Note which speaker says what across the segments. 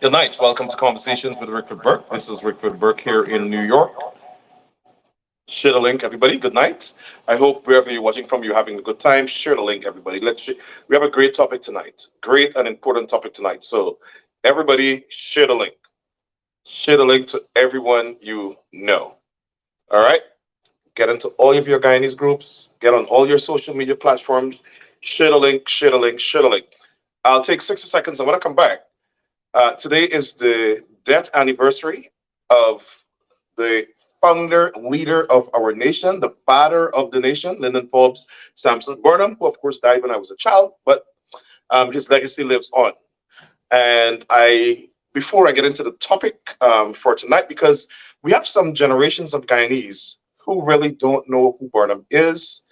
Speaker 1: Good night. Welcome to Conversations with Rickford Burke. This is Rickford Burke here in New York. Share the link, everybody. Good night. I hope wherever you're watching from, you're having a good time. Share the link, everybody. We have a great topic tonight. Great and important topic tonight. So, everybody, share the link. Share the link to everyone you know. All right. Get into all of your Guyanese groups. Get on all your social media platforms. Share the link. Share the link. Share the link. I'll take 60 seconds. I want to come back. Today is the death anniversary of the founder, leader of our nation, the father of the nation, Lyndon Forbes Sampson Burnham, who of course died when I was a child, but his legacy lives on. And before I get into the topic for tonight, because we have some generations of Guyanese who really don't know who Burnham is,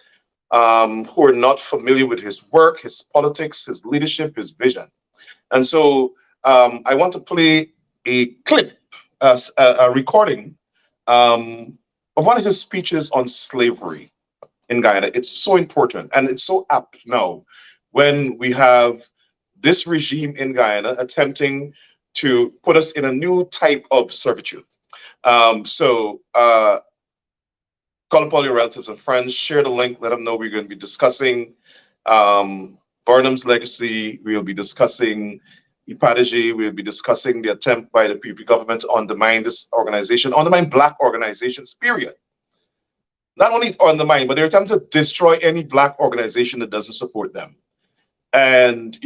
Speaker 1: who are not familiar with his work, his politics, his leadership, his vision. And so I want to play a clip, a recording of one of his speeches on slavery in Guyana. It's so important and it's so apt now when we have this regime in Guyana attempting to put us in a new type of servitude. Call up all your relatives and friends, share the link, let them know we're going to be discussing Burnham's legacy. We'll be discussing IDPAD-G. We'll be discussing the attempt by the PPP government to undermine this organization, undermine Black organizations, period. Not only undermine, but they're attempting to destroy any Black organization that doesn't support them. And,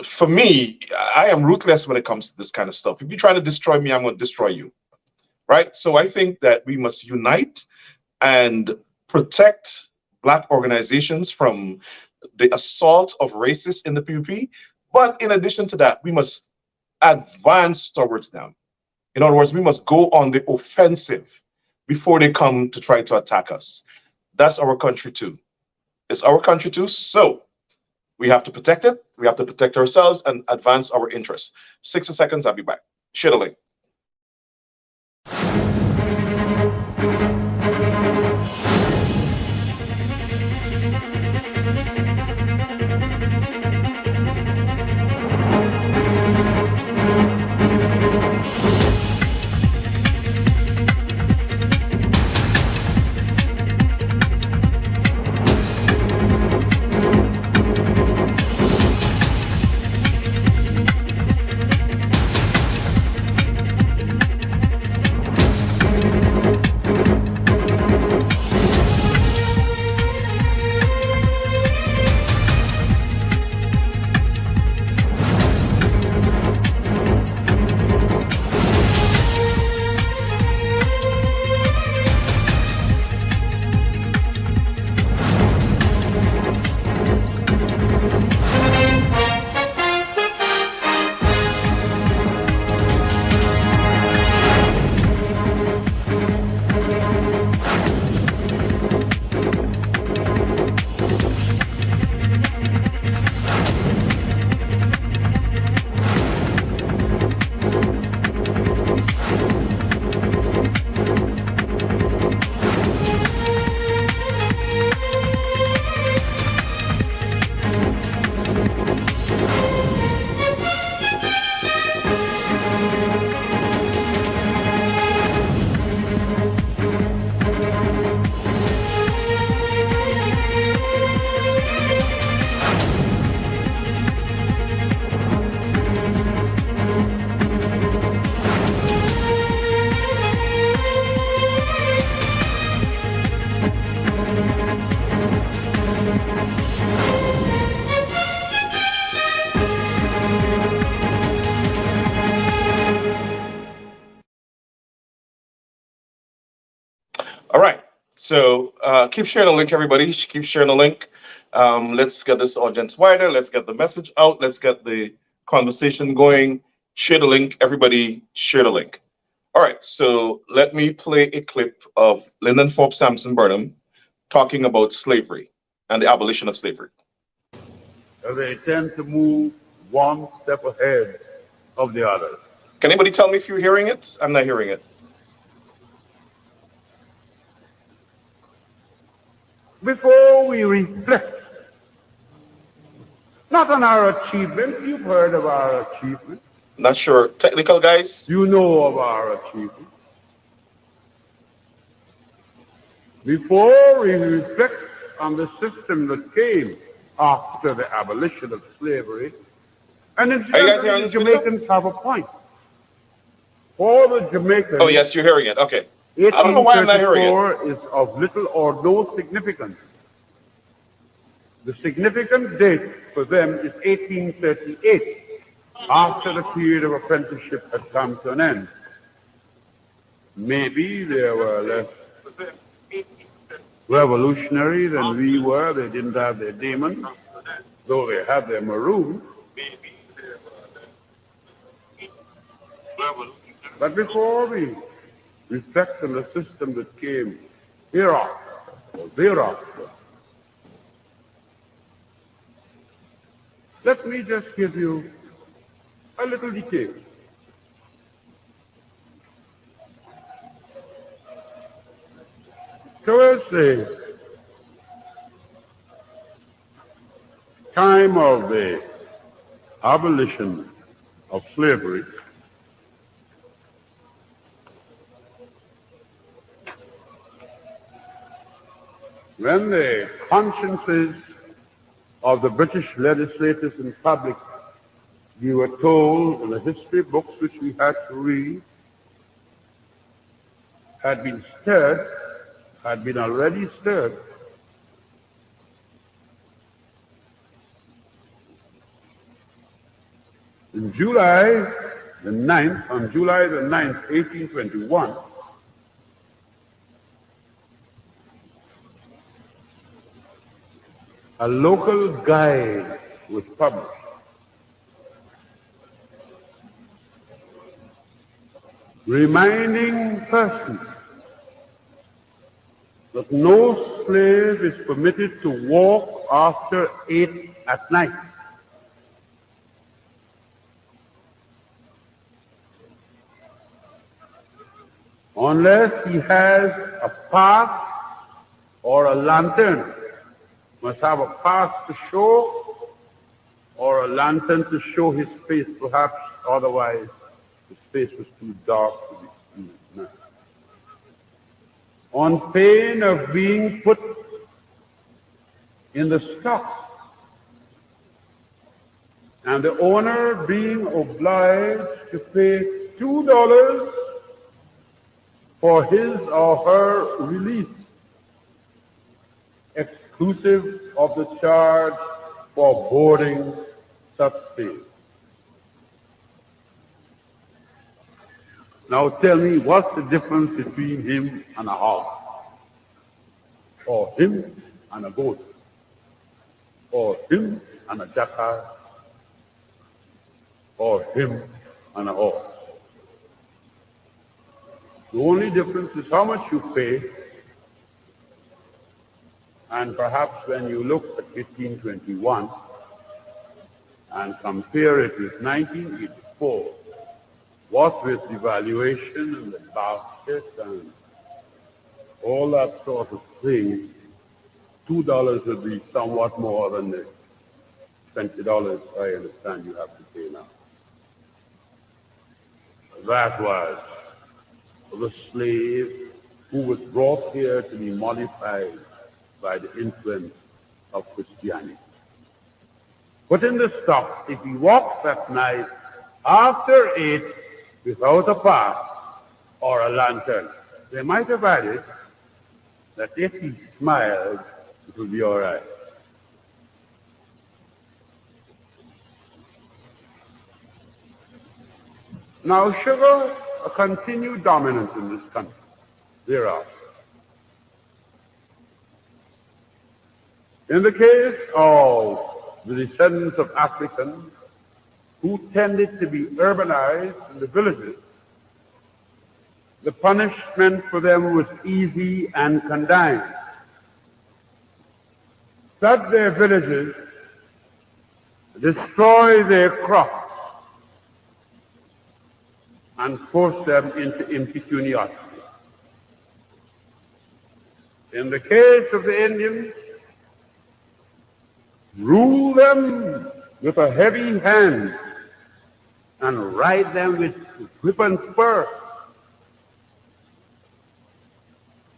Speaker 1: for me, I am ruthless when it comes to this kind of stuff. If you're trying to destroy me, I'm going to destroy you. Right? So I think that we must unite and protect Black organizations from the assault of racists in the PPP. But in addition to that, we must advance towards them. In other words, we must go on the offensive before they come to try to attack us. That's our country too. It's our country too. So we have to protect it. We have to protect ourselves and advance our interests. 60 seconds, I'll be back. Share the link. All right. So keep sharing the link, everybody. Keep sharing the link. Let's get this audience wider. Let's get the message out. Let's get the conversation going. Share the link, everybody. Share the link. All right. So let me play a clip of Lyndon Forbes Sampson Burnham talking about slavery and the abolition of slavery.
Speaker 2: They tend to move one step ahead of the other.
Speaker 1: Can anybody tell me if you're hearing it? I'm not hearing it.
Speaker 2: Before we reflect, not on our achievements, you've heard of our achievements.
Speaker 1: Not sure. Technical guys?
Speaker 2: You know of our achievements. Before we reflect on the system that came after the abolition of slavery, and
Speaker 1: Are you guys
Speaker 2: incidentally,
Speaker 1: hearing
Speaker 2: the
Speaker 1: this, Minister?
Speaker 2: Jamaicans have a point. For the
Speaker 1: Oh,
Speaker 2: Jamaicans,
Speaker 1: yes, you're hearing it. Okay. I don't know why I'm not hearing it.
Speaker 2: 1834 is of little or no significance. The significant date for them is 1838, after the period of apprenticeship had come to an end. Maybe they were less revolutionary than we were. They didn't have their demons, though they had their maroons. But before we reflect on the system that came hereafter or thereafter, let me just give you a little detail. Towards the time of the abolition of slavery, when the consciences of the British legislators and public, we were told in the history books which we had to read, had been stirred, had been already stirred, in July the 9th, on July the 9th, 1821, a local guide was published reminding persons that no slave is permitted to walk after 8 at night. Unless he has a pass or a lantern. Must have a pass to show or a lantern to show his face, perhaps otherwise his face was too dark to be seen at night. On pain of being put in the stock and the owner being obliged to pay $2 for his or her release, exclusive of the charge for boarding such slave. Now tell me, what's the difference between him and a horse? Or him and a goat? Or him and a jackal? Or him and a horse? The only difference is how much you pay, and perhaps when you look at 1521 and compare it with 1984, what with the valuation and the basket and all that sort of thing, $2 would be somewhat more than the $20 I understand you have to pay now. That was the slave who was brought here to be modified by the influence of Christianity. But in the stocks, if he walks at night after 8 without a pass or a lantern, they might have added that if he smiled, it would be all right. Now, sugar continued dominant in this country thereafter. In the case of the descendants of Africans who tended to be urbanized in the villages, the punishment for them was easy and condign. Flood their villages, destroy their crops, and force them into impecuniosity. In the case of the Indians, rule them with a heavy hand and ride them with whip and spur.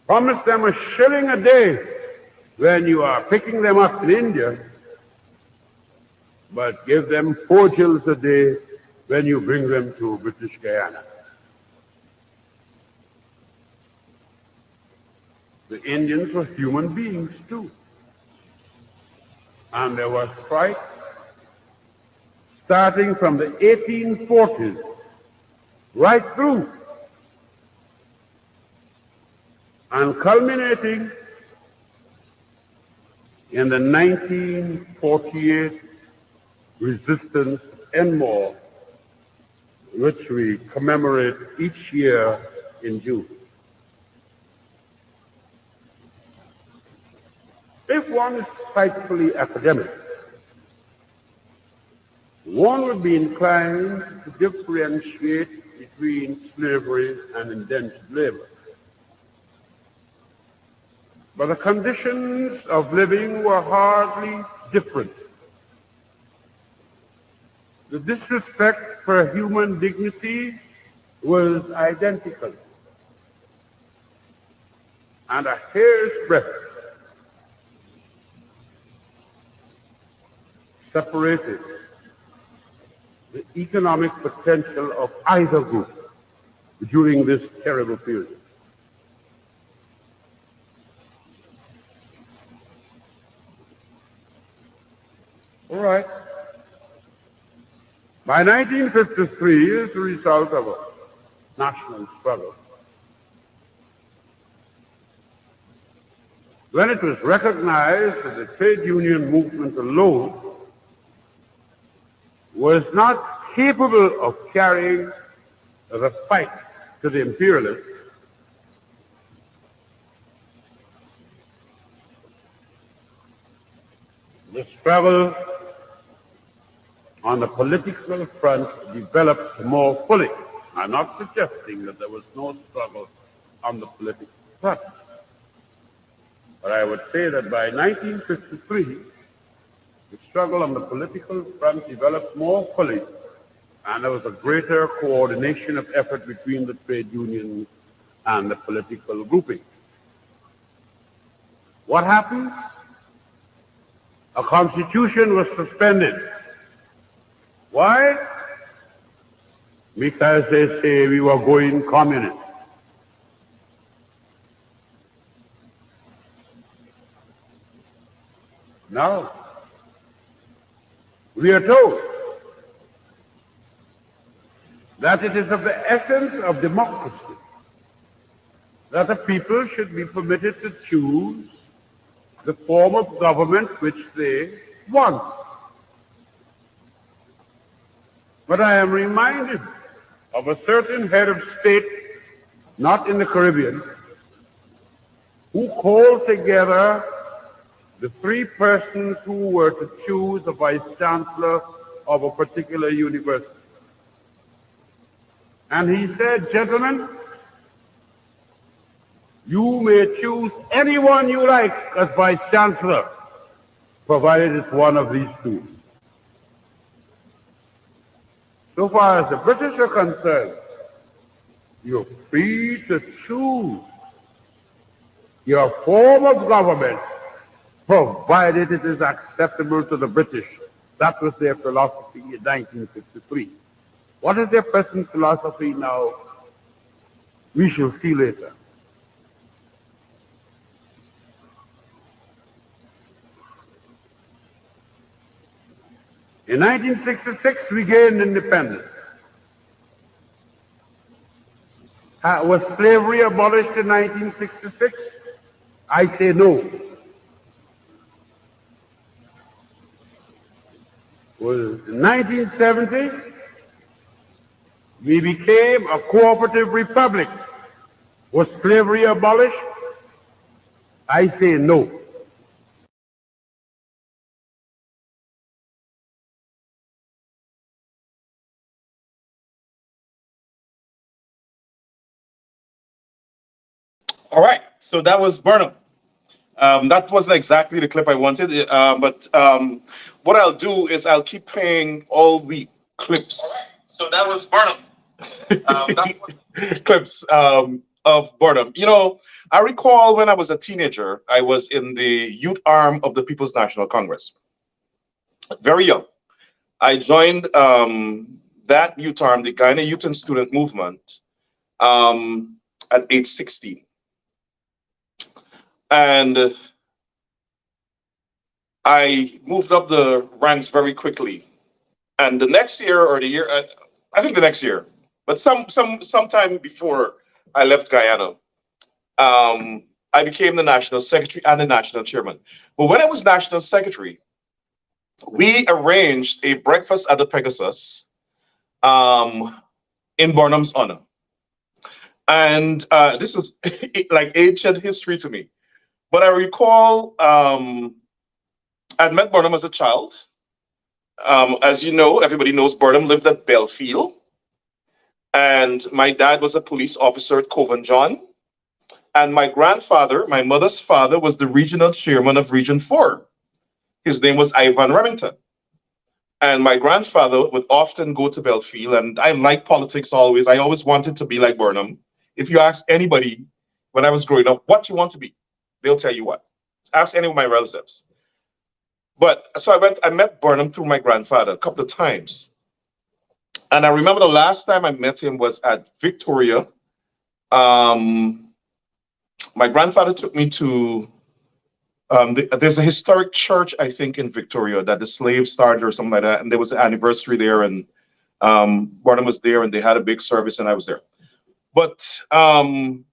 Speaker 2: Promise them a shilling a day when you are picking them up in India, but give them 4 shillings a day when you bring them to British Guyana. The Indians were human beings too. And there was strife starting from the 1840s right through and culminating in the 1948 resistance and more, which we commemorate each year in June. If one is spitefully academic, one would be inclined to differentiate between slavery and indentured labor. But the conditions of living were hardly different. The disrespect for human dignity was identical. And a hair's breadth separated the economic potential of either group during this terrible period. All right. By 1953, as a result of a national struggle, when it was recognized that the trade union movement alone was not capable of carrying the fight to the imperialists, the struggle on the political front developed more fully. I'm not suggesting that there was no struggle on the political front, but I would say that by 1953, the struggle on the political front developed more fully, and there was a greater coordination of effort between the trade unions and the political grouping. What happened? A constitution was suspended. Why? Because they say we were going communist. Now, we are told that it is of the essence of democracy that the people should be permitted to choose the form of government which they want. But I am reminded of a certain head of state, not in the Caribbean, who called together the 3 persons who were to choose a vice chancellor of a particular university. And he said, gentlemen, you may choose anyone you like as vice chancellor, provided it's one of these 2. So far as the British are concerned, you're free to choose your form of government, provided it is acceptable to the British. That was their philosophy in 1953. What is their present philosophy now? We shall see later. In 1966, we gained independence. Was slavery abolished in 1966? I say no. Was in 1970, we became a cooperative republic. Was slavery abolished? I say no.
Speaker 1: All right, so that was Burnham. That wasn't exactly the clip I wanted, but what I'll do is I'll keep playing all the clips So that was Burnham. Clips of Burnham. You know, I recall when I was a teenager, I was in the youth arm of the People's National Congress. Very young. I joined that youth arm, the Guyana Youth and Student Movement, at age 16. And I moved up the ranks very quickly. And the next year, or the year, I think the next year, but sometime before I left Guyana, I became the national secretary and the national chairman. But when I was national secretary, we arranged a breakfast at the Pegasus in Burnham's honor. And this is like ancient history to me. But I recall I'd met Burnham as a child. As you know, everybody knows Burnham lived at Belfield. And my dad was a police officer at Coven John. And my grandfather, my mother's father, was the regional chairman of Region 4. His name was Ivan Remington. And my grandfather would often go to Belfield. And I like politics always. I always wanted to be like Burnham. If you ask anybody when I was growing up, what you want to be, they'll tell you what. Ask any of my relatives. But so I met Burnham through my grandfather a couple of times. And I remember the last time I met him was at Victoria. My grandfather took me to, there's a historic church, I think, in Victoria that the slaves started or something like that. And there was an anniversary there, and Burnham was there, and they had a big service, and I was there. But coming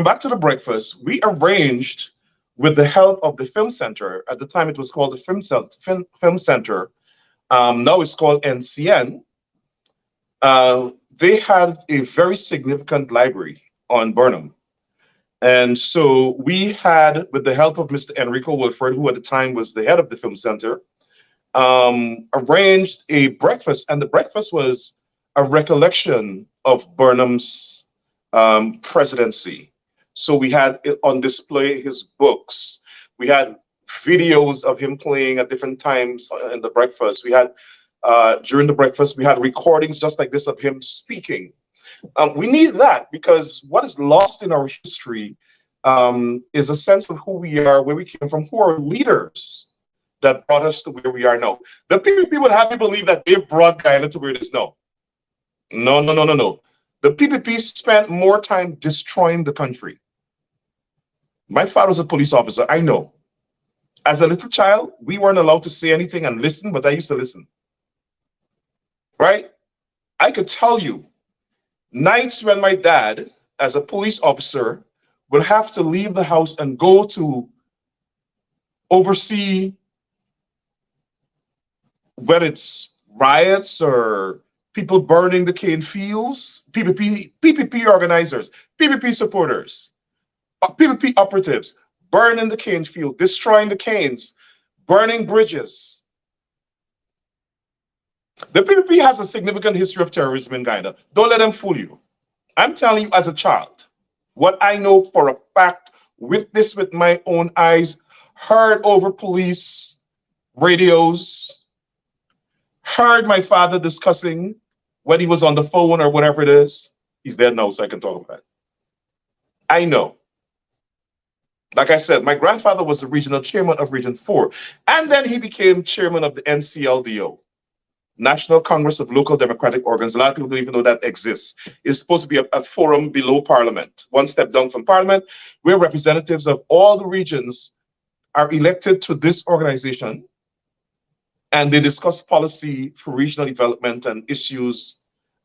Speaker 1: back to the breakfast, we arranged with the help of the Film Center. At the time, it was called the Film Center. Now it's called NCN. They had a very significant library on Burnham. And so we had, with the help of Mr. Enrico Wilford, who at the time was the head of the Film Center, arranged a breakfast. And the breakfast was a recollection of Burnham's presidency. So we had on display his books. We had videos of him playing at different times in the breakfast. We had, during the breakfast, we had recordings just like this of him speaking. We need that because what is lost in our history is a sense of who we are, where we came from, who are leaders that brought us to where we are now. The PPP would have you believe that they brought Guyana to where it is now. No, no, no, no, no. The PPP spent more time destroying the country. My father was a police officer, I know. As a little child, we weren't allowed to say anything and listen, but I used to listen. Right? I could tell you, nights when my dad, as a police officer, would have to leave the house and go to oversee whether it's riots or people burning the cane fields, PPP organizers, PPP supporters, PPP operatives, burning the cane field, destroying the canes, burning bridges. The PPP has a significant history of terrorism in Guyana. Don't let them fool you. I'm telling you as a child, what I know for a fact, witnessed with my own eyes, heard over police radios, heard my father discussing when he was on the phone or whatever it is. He's dead now, so I can talk about it. I know. Like I said, my grandfather was the regional chairman of Region 4, and then he became chairman of the NCLDO, National Congress of Local Democratic Organs. A lot of people don't even know that exists. It's supposed to be a forum below Parliament, one step down from Parliament, where representatives of all the regions are elected to this organization, and they discuss policy for regional development and issues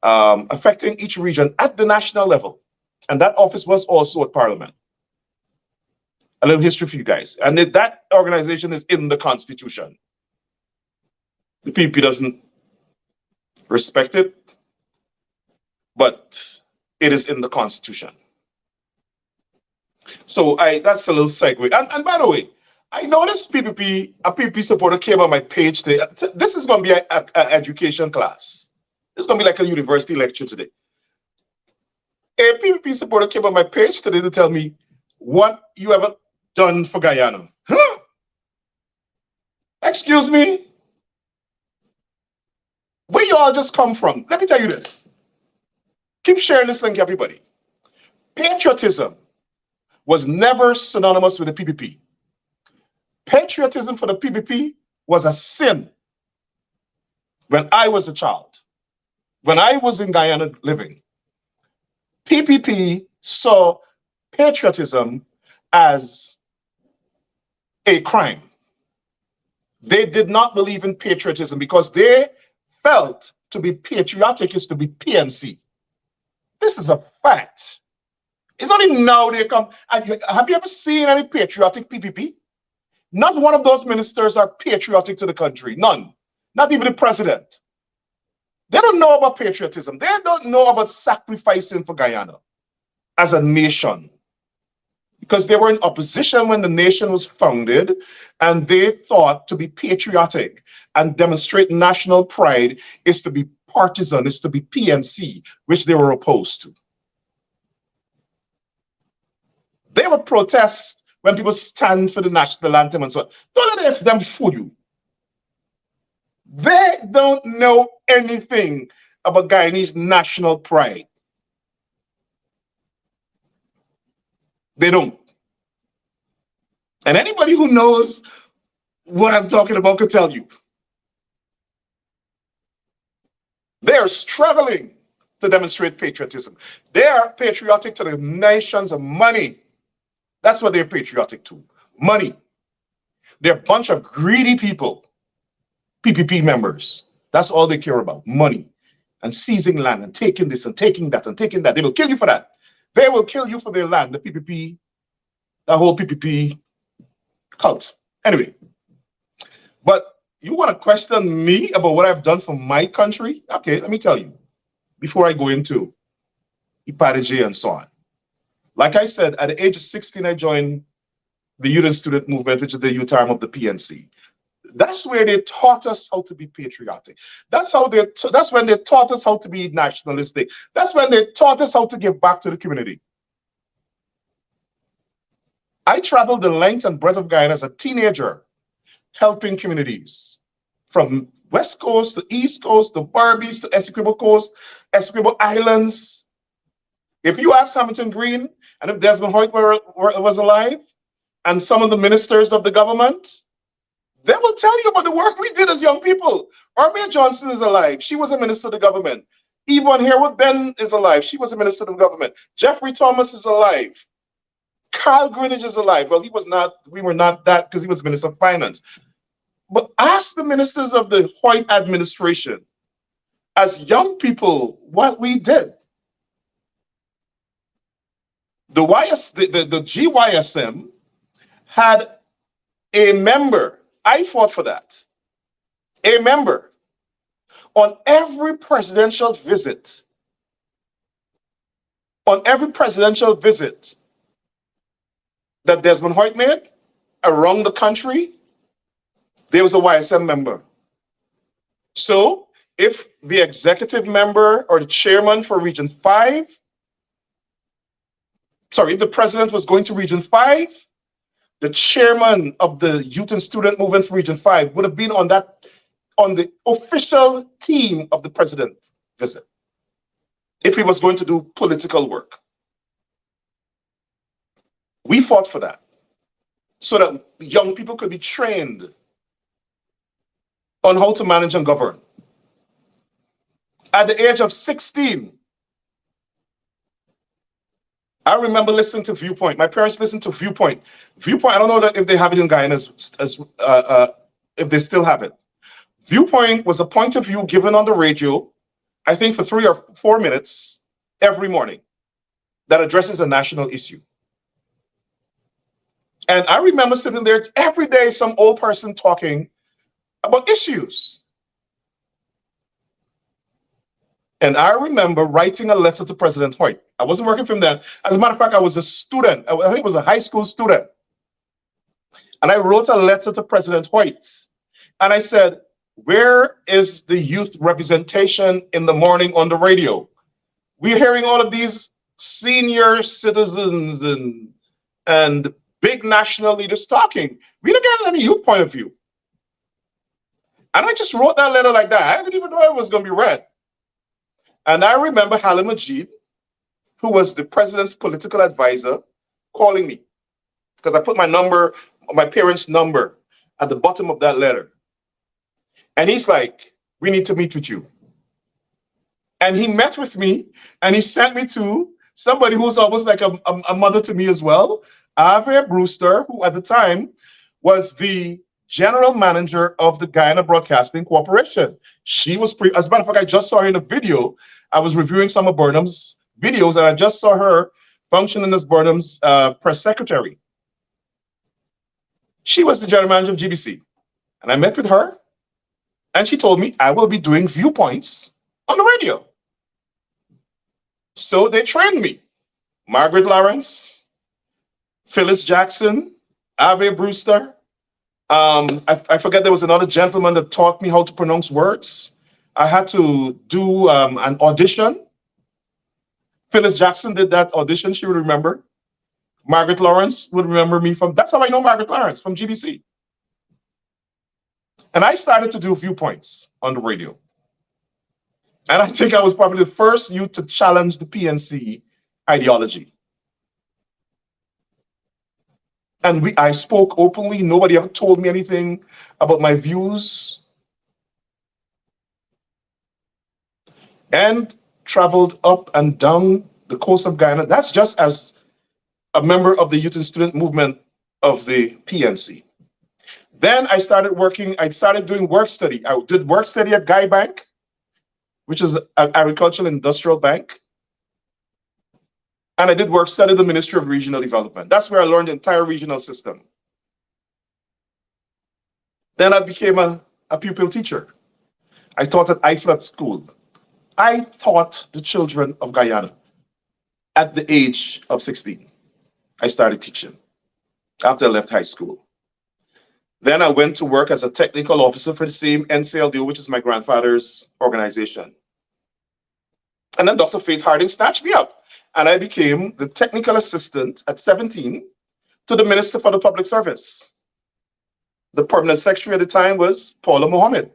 Speaker 1: affecting each region at the national level. And that office was also at Parliament. A little history for you guys. And that organization is in the Constitution. The PPP doesn't respect it, but it is in the Constitution. So that's a little segue. And by the way, I noticed a PPP supporter came on my page today. This is going to be an education class. It's going to be like a university lecture today. A PPP supporter came on my page today to tell me what you have done for Guyana. Huh? Excuse me? Where you all just come from? Let me tell you this. Keep sharing this link, everybody. Patriotism was never synonymous with the PPP. Patriotism for the PPP was a sin when I was a child. When I was in Guyana living, PPP saw patriotism as a crime. They did not believe in patriotism because they felt to be patriotic is to be PNC. This is a fact. It's only now they come. Have you ever seen any patriotic PPP? Not one of those ministers are patriotic to the country. None. Not even the president. They don't know about patriotism. They don't know about sacrificing for Guyana as a nation. Because they were in opposition when the nation was founded, and they thought to be patriotic and demonstrate national pride is to be partisan, is to be PNC, which they were opposed to. They would protest when people stand for the national anthem and so on. Don't let them fool you. They don't know anything about Guyanese national pride. They don't. And anybody who knows what I'm talking about could tell you. They're struggling to demonstrate patriotism. They are patriotic to the nations of money. That's what they're patriotic to. Money. They're a bunch of greedy people. PPP members. That's all they care about. Money. And seizing land and taking this and taking that and taking that. They will kill you for that. They will kill you for their land. The PPP, the whole PPP cult. Anyway. But you want to question me about what I've done for my country? Okay, let me tell you. Before I go into IDPAD-G and so on. Like I said, at the age of 16, I joined the Youth and Student Movement, which is the youth arm of the PNC. That's where they taught us how to be patriotic. That's when they taught us how to be nationalistic. That's when they taught us how to give back to the community. I traveled the length and breadth of Guyana as a teenager, helping communities from West Coast to East Coast to Barbies to Essequibo Coast, Essequibo Islands. If you ask Hamilton Green and if Desmond Hoyt was alive and some of the ministers of the government, they will tell you about the work we did as young people. Armia Johnson is alive. She was a minister of the government. Yvonne Harewood Ben is alive. She was a minister of the government. Jeffrey Thomas is alive. Carl Greenidge is alive. Well, he was not, we were not that because he was Minister of Finance. But ask the ministers of the Hoyt administration, as young people, what we did. The GYSM had a member. I fought for that. A member on every presidential visit. On every presidential visit that Desmond Hoyt made around the country, there was a YSM member. So if the executive member or the chairman for Region 5, sorry, if the president was going to Region 5, the chairman of the Youth and Student Movement for Region 5 would have been on the official team of the president's visit, if he was going to do political work. We fought for that, so that young people could be trained on how to manage and govern. At the age of 16, I remember listening to Viewpoint. My parents listened to Viewpoint. Viewpoint, I don't know if they have it in Guyana, if they still have it. Viewpoint was a point of view given on the radio, I think for 3 or 4 minutes every morning, that addresses a national issue. And I remember sitting there every day, some old person talking about issues. And I remember writing a letter to President Hoyt. I wasn't working for him then. As a matter of fact, I was a student. I think I was a high school student. And I wrote a letter to President Hoyt. And I said, where is the youth representation in the morning on the radio? We're hearing all of these senior citizens and big national leaders talking. We don't get any youth point of view. And I just wrote that letter like that. I didn't even know it was going to be read. And I remember Halim Majid, who was the president's political advisor, calling me because I put my number, my parents' number, at the bottom of that letter. And he's like, we need to meet with you. And he met with me and he sent me to somebody who's almost like a mother to me as well, Ave Brewster, who at the time was the general manager of the Guyana Broadcasting Corporation. She was as a matter of fact, I just saw her in a video. I was reviewing some of Burnham's videos and I just saw her functioning as Burnham's press secretary. She was the general manager of GBC. And I met with her and she told me I will be doing viewpoints on the radio. So they trained me. Margaret Lawrence, Phyllis Jackson, Ave Brewster. I forget there was another gentleman that taught me how to pronounce words. I had to do an audition. Phyllis Jackson did that audition, she would remember. Margaret Lawrence would remember me from, that's how I know Margaret Lawrence, from GBC. And I started to do viewpoints on the radio. And I think I was probably the first youth to challenge the PNC ideology. And I spoke openly. Nobody ever told me anything about my views. And traveled up and down the coast of Guyana. That's just as a member of the youth and student movement of the PNC. Then I started doing work study. I did work study at Guy Bank, which is an agricultural industrial bank. And I did work study at the Ministry of Regional Development. That's where I learned the entire regional system. Then I became a pupil teacher. I taught at IFLAT school. I taught the children of Guyana at the age of 16. I started teaching after I left high school. Then I went to work as a technical officer for the same NCLDO, which is my grandfather's organization. And then Dr. Faith Harding snatched me up and I became the technical assistant at 17 to the Minister for the Public Service. The permanent secretary at the time was Paula Mohammed.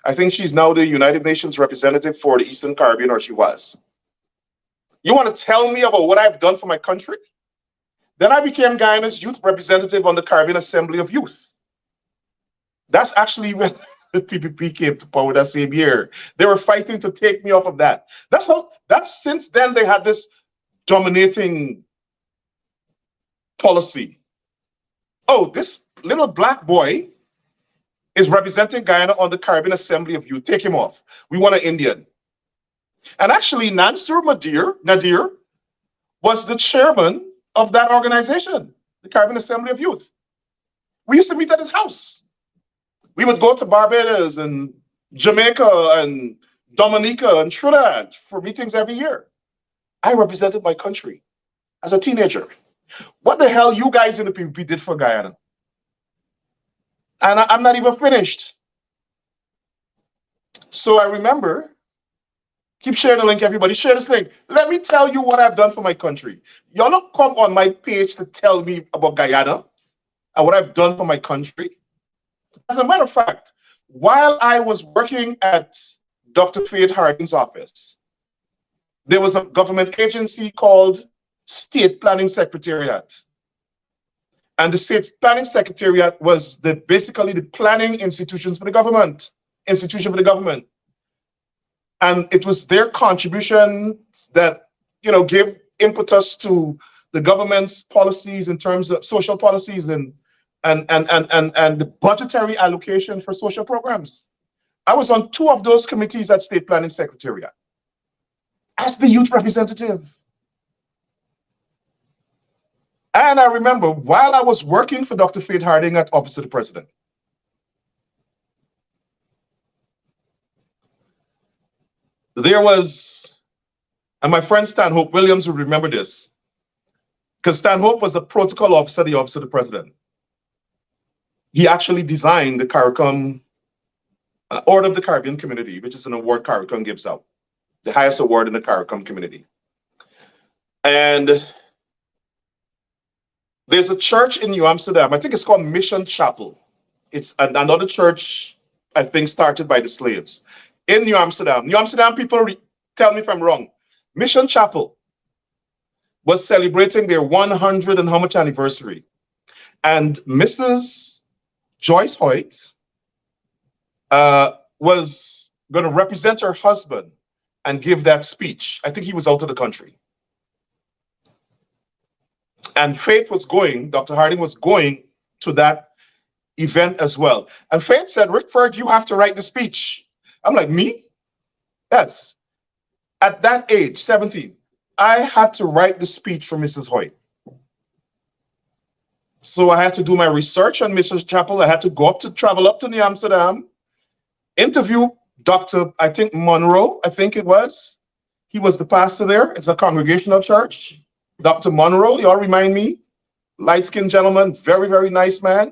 Speaker 1: I think she's now the United Nations representative for the Eastern Caribbean, or she was. You want to tell me about what I've done for my country? Then I became Guyana's youth representative on the Caribbean Assembly of Youth. That's actually when the PPP came to power that same year. They were fighting to take me off of that. That's since then they had this dominating policy. Oh, this little black boy is representing Guyana on the Caribbean Assembly of Youth. Take him off. We want an Indian. And actually, Nansur Nadir was the chairman of that organization, the Caribbean Assembly of Youth. We used to meet at his house. We would go to Barbados and Jamaica and Dominica and Trinidad for meetings every year. I represented my country as a teenager. What the hell you guys in the PPP did for Guyana? And I'm not even finished. So I remember, keep sharing the link, everybody. Share this link. Let me tell you what I've done for my country. Y'all don't come on my page to tell me about Guyana and what I've done for my country. As a matter of fact, while I was working at Dr. Faith Harding's office, there was a government agency called State Planning Secretariat. And the State Planning Secretariat was basically the planning institution for the government. And it was their contribution that, gave impetus to the government's policies in terms of social policies and the budgetary allocation for social programs. I was on 2 of those committees at State Planning Secretariat as the youth representative. And I remember while I was working for Dr. Faith Harding at Office of the President, there was, and my friend Stanhope Williams would remember this, because Stanhope was a protocol officer at the Office of the President. He actually designed the CARICOM Order of the Caribbean Community, which is an award CARICOM gives out, the highest award in the CARICOM community. And there's a church in New Amsterdam, I think it's called Mission Chapel. It's another church I think started by the slaves in New Amsterdam. New Amsterdam people, tell me if I'm wrong. Mission Chapel was celebrating their 100 and how much anniversary. And Mrs. Joyce Hoyt was going to represent her husband and give that speech. I think he was out of the country. And Faith was going, Dr. Harding was going to that event as well. And Faith said, Rickford, you have to write the speech. I'm like, me? Yes. At that age, 17, I had to write the speech for Mrs. Hoyt. So I had to do my research on Mrs. Chapel. I had to travel up to New Amsterdam, interview Dr. I think Monroe, I think it was. He was the pastor there. It's a congregational church. Dr. Monroe, y'all remind me, light-skinned gentleman, very, very nice man.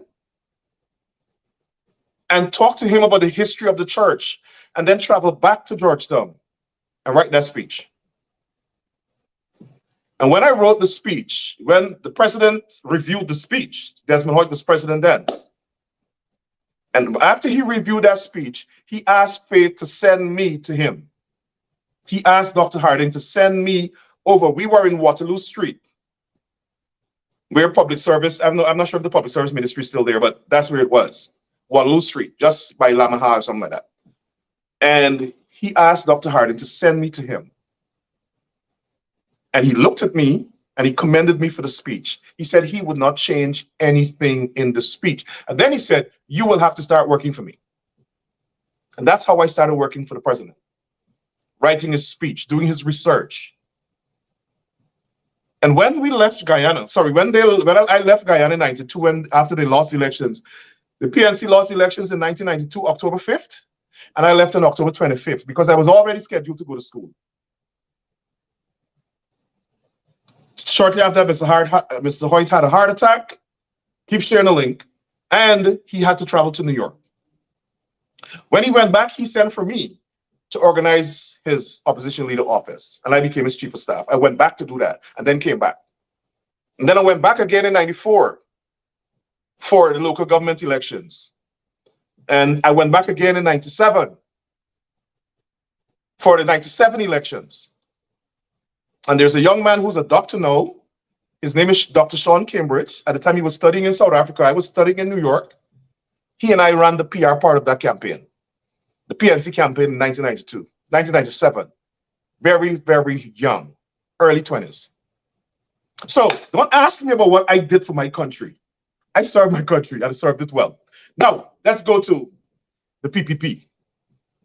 Speaker 1: And talk to him about the history of the church, and then travel back to Georgetown and write that speech. And when I wrote the speech, when the president reviewed the speech, Desmond Hoyt was president then. And after he reviewed that speech, he asked Faith to send me to him. He asked Dr. Harding to send me over. We were in Waterloo Street. We're public service. I'm not sure if the public service ministry is still there, but that's where it was. Waterloo Street, just by Lamaha or something like that. And he asked Dr. Harding to send me to him. And he looked at me and he commended me for the speech. He said he would not change anything in the speech. And then he said, you will have to start working for me. And that's how I started working for the president. Writing his speech, doing his research. And when we left Guyana, when I left Guyana in 92, after they lost elections, the PNC lost elections in 1992, October 5th, and I left on October 25th because I was already scheduled to go to school. Shortly after, Mr. Hoyt had a heart attack. Keep sharing the link. And he had to travel to New York. When he went back, he sent for me to organize his opposition leader office. And I became his chief of staff. I went back to do that and then came back. And then I went back again in 94 for the local government elections. And I went back again in 97 for the 97 elections. And there's a young man who's a doctor now. His name is Dr. Sean Cambridge. At the time he was studying in South Africa, I was studying in New York. He and I ran the PR part of that campaign, the PNC campaign in 1997. Very, very young, early 20s. So don't ask me about what I did for my country. I served my country, and I served it well. Now, let's go to the PPP.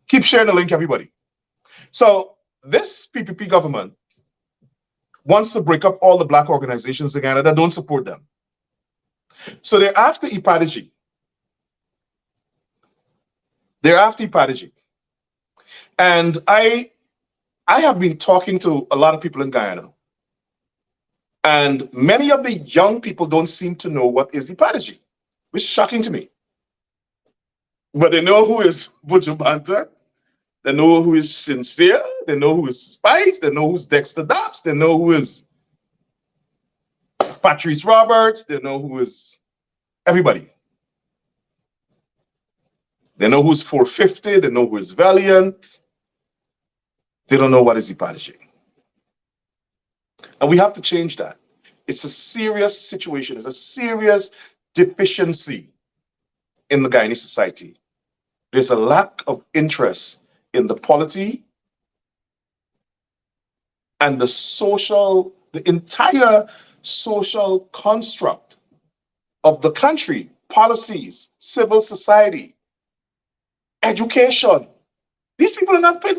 Speaker 1: Keep sharing the link, everybody. So this PPP government wants to break up all the black organizations in Ghana that don't support them. So they're after IDPAD-G. They're after IDPAD-G. And I have been talking to a lot of people in Guyana. And many of the young people don't seem to know what is IDPAD-G, which is shocking to me. But they know who is Buju Banton. They know who is Sincere. They know who is Spice. They know who's Dexter Daps. They know who is Patrice Roberts. They know who is everybody. They know who's 450. They know who is Valiant. They don't know what is IDPAD-G. And we have to change that. It's a serious situation. It's a serious deficiency in the Guyanese society. There's a lack of interest in the polity and the entire social construct of the country, policies, civil society, education. These people are not paid.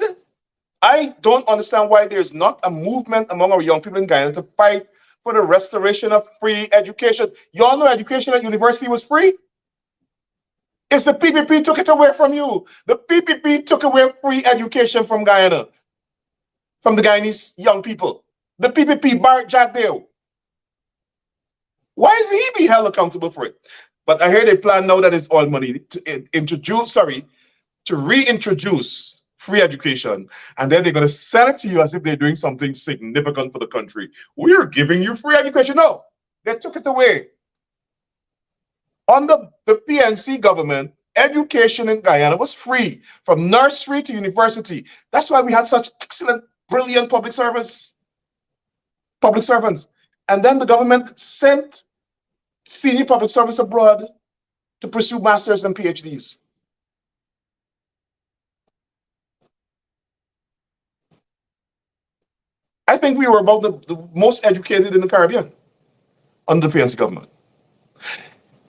Speaker 1: I don't understand why there's not a movement among our young people in Guyana to fight for the restoration of free education. You all know education at university was free? It's the PPP took it away from you. The PPP took away free education from Guyana, from the Guyanese young people. The PPP barred Jack Dale. Why is he being held accountable for it? But I hear they plan now that it's all money to reintroduce free education, and then they're going to sell it to you as if they're doing something significant for the country. We're giving you free education. No, they took it away. Under the PNC government, Education in Guyana was free from nursery to university. That's why we had such excellent, brilliant public servants. And then the government sent senior public servants abroad to pursue masters and PhDs. I think we were about the most educated in the Caribbean under the PNC government.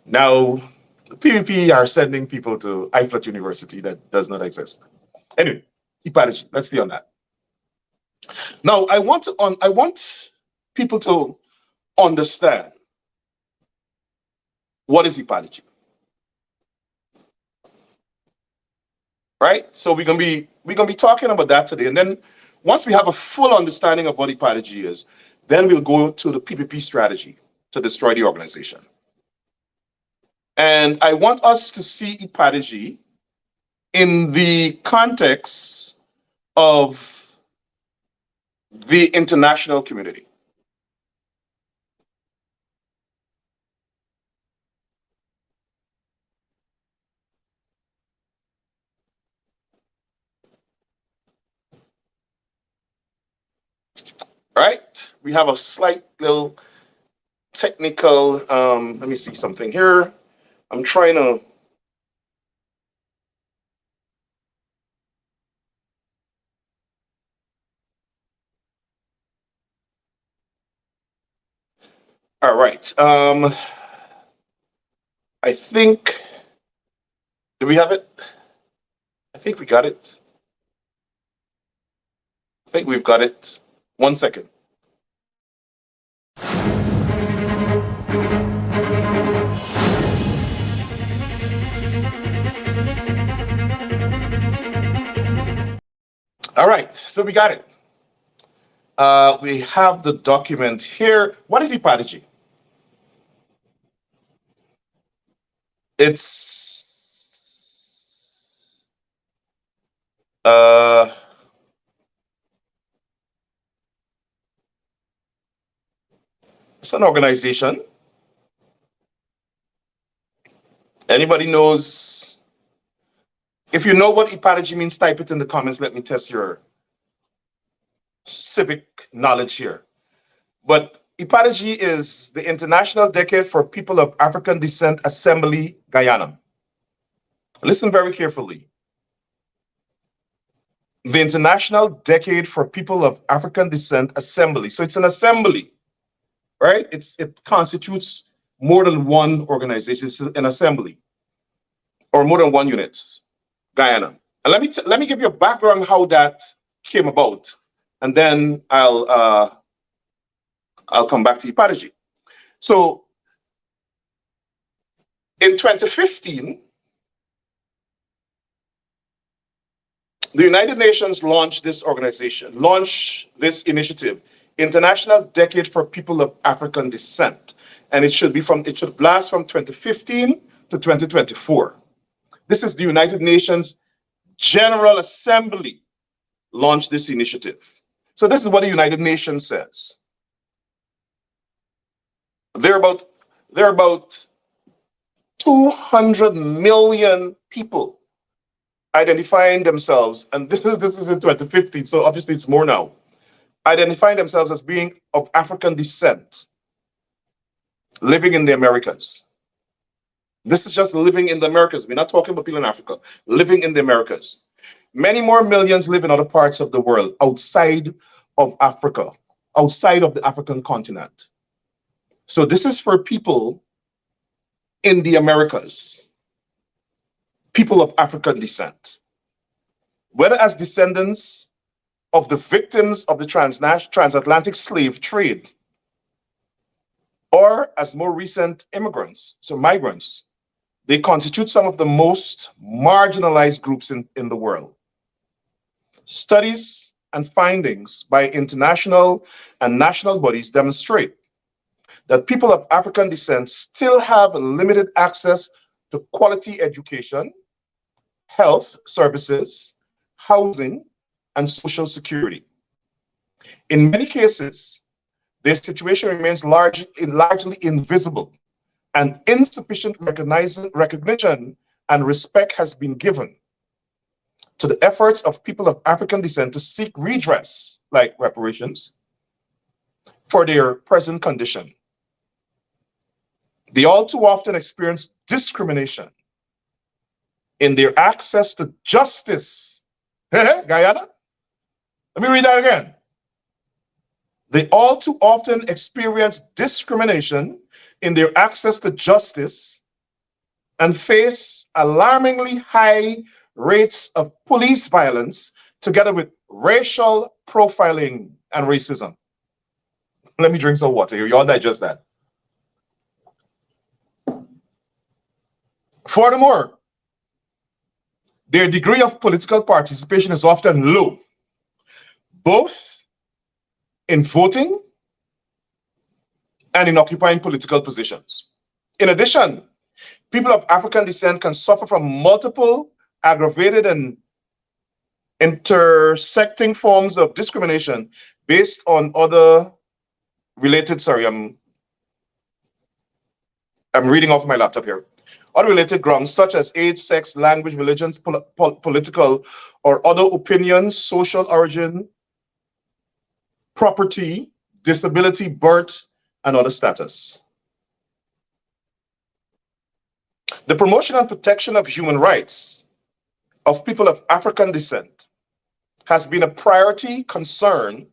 Speaker 1: Now, the PPP are sending people to IFLET University that does not exist. Anyway, IDPAD-G, let's stay on that. Now, I want people to understand what is IDPAD-G. Right? So we're gonna be talking about that today, and then once we have a full understanding of what IDPAD-G is, then we'll go to the PPP strategy to destroy the organization. And I want us to see IDPAD-G in the context of the international community. Right? We have a slight little technical, let me see something here. I'm trying to, all right. I think, do we have it? I think we got it. I think we've got it. 1 second. All right, so we got it. We have the document here. What is IDPAD-G? It's an organization. Anybody knows? If you know what IDPAD-G means, type it in the comments. Let me test your civic knowledge here. But IDPAD-G is the International Decade for People of African Descent Assembly, Guyana. Listen very carefully. The International Decade for People of African Descent Assembly. So it's an assembly, right? It constitutes more than one organization. It's an assembly, or more than one units, Guyana. And let me give you a background how that came about, and then I'll come back to IDPAD-G. So in 2015, the United Nations launched this initiative, International Decade for People of African Descent. And it should last from 2015 to 2024. This is the United Nations General Assembly launched this initiative. So this is what the United Nations says. There are about 200 million people identifying themselves, and this is in 2015, so obviously it's more now, identifying themselves as being of African descent, living in the Americas. This is just living in the Americas. We're not talking about people in Africa, living in the Americas. Many more millions live in other parts of the world outside of Africa, outside of the African continent. So this is for people in the Americas, people of African descent, whether as descendants of the victims of the transatlantic slave trade, or as more recent immigrants, so migrants. They constitute some of the most marginalized groups in the world. Studies and findings by international and national bodies demonstrate that people of African descent still have limited access to quality education, health services, housing, and social security. In many cases, their situation remains largely invisible, and insufficient recognition and respect has been given to the efforts of people of African descent to seek redress, like reparations, for their present condition. They all too often experience discrimination in their access to justice. Guyana? Let me read that again. They all too often experience discrimination in their access to justice and face alarmingly high rates of police violence together with racial profiling and racism. Let me drink some water here. You all digest that. Furthermore, their degree of political participation is often low, both in voting and in occupying political positions. In addition, people of African descent can suffer from multiple aggravated and intersecting forms of discrimination based on other related, I'm reading off my laptop here. Other related grounds such as age, sex, language, religions, political or other opinions, social origin, property, disability, birth, and other status. The promotion and protection of human rights of people of African descent has been a priority concern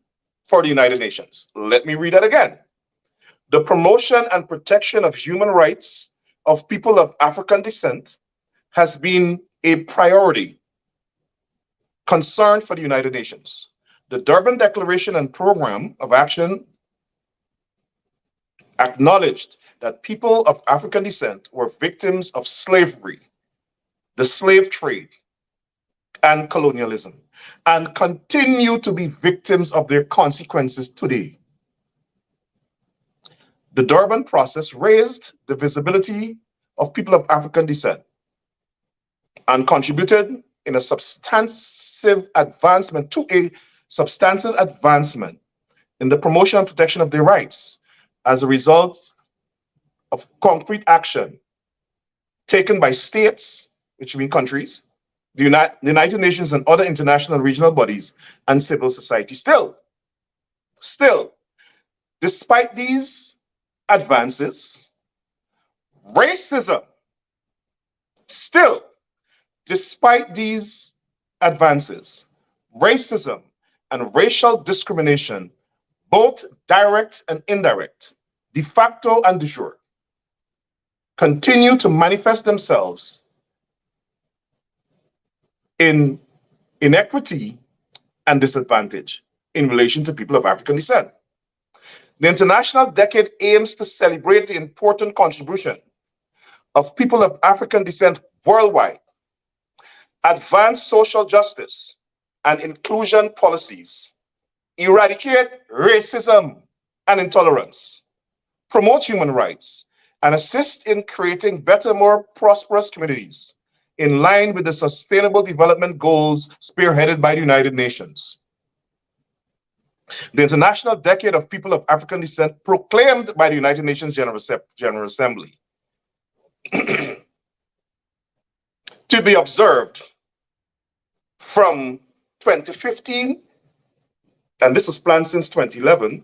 Speaker 1: for the United Nations. Let me read that again. The promotion and protection of human rights of people of African descent has been a priority concern for the United Nations. The Durban Declaration and Program of Action acknowledged that people of African descent were victims of slavery, the slave trade, and colonialism, and continue to be victims of their consequences today. The Durban process raised the visibility of people of African descent and contributed in a substantive advancement in the promotion and protection of their rights as a result of concrete action taken by states, which mean countries, the United Nations and other international and regional bodies, and civil society. Still, despite these advances, racism, and racial discrimination, both direct and indirect, de facto and de jure, continue to manifest themselves in inequity and disadvantage in relation to people of African descent. The International Decade aims to celebrate the important contribution of people of African descent worldwide, advance social justice and inclusion policies, eradicate racism and intolerance, promote human rights, and assist in creating better, more prosperous communities in line with the Sustainable Development Goals spearheaded by the United Nations. The International Decade of People of African Descent, proclaimed by the United Nations General Assembly, to be observed from 2015, and this was planned since 2011,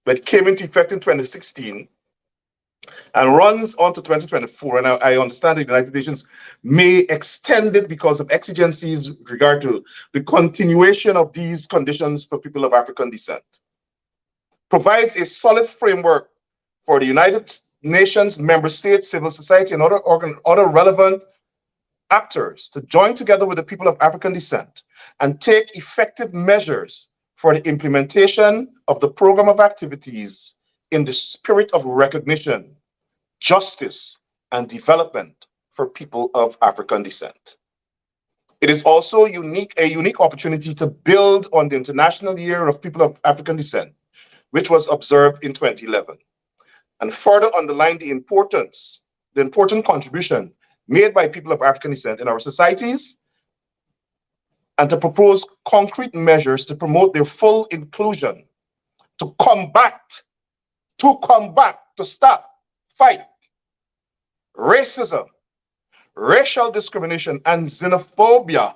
Speaker 1: but came into effect in 2016, and runs on to 2024. And I understand the United Nations may extend it because of exigencies with regard to the continuation of these conditions for people of African descent. Provides a solid framework for the United Nations member states, civil society, and other relevant actors to join together with the people of African descent and take effective measures for the implementation of the program of activities in the spirit of recognition, justice, and development for people of African descent. It is also a unique opportunity to build on the International Year of People of African Descent, which was observed in 2011, and further underline the important contribution made by people of African descent in our societies, and to propose concrete measures to promote their full inclusion, to stop, fight racism, racial discrimination, and xenophobia,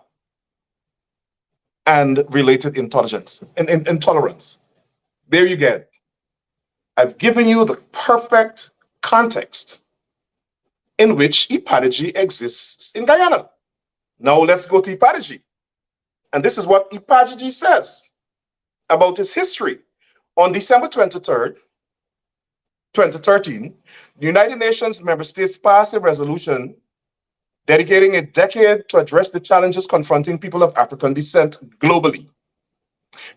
Speaker 1: and related intolerance. There you get it. I've given you the perfect context in which IDPAD-G exists in Guyana. Now let's go to IDPAD-G. And this is what IDPAD-G says about its history. On December 23rd, 2013, the United Nations member states passed a resolution dedicating a decade to address the challenges confronting people of African descent globally.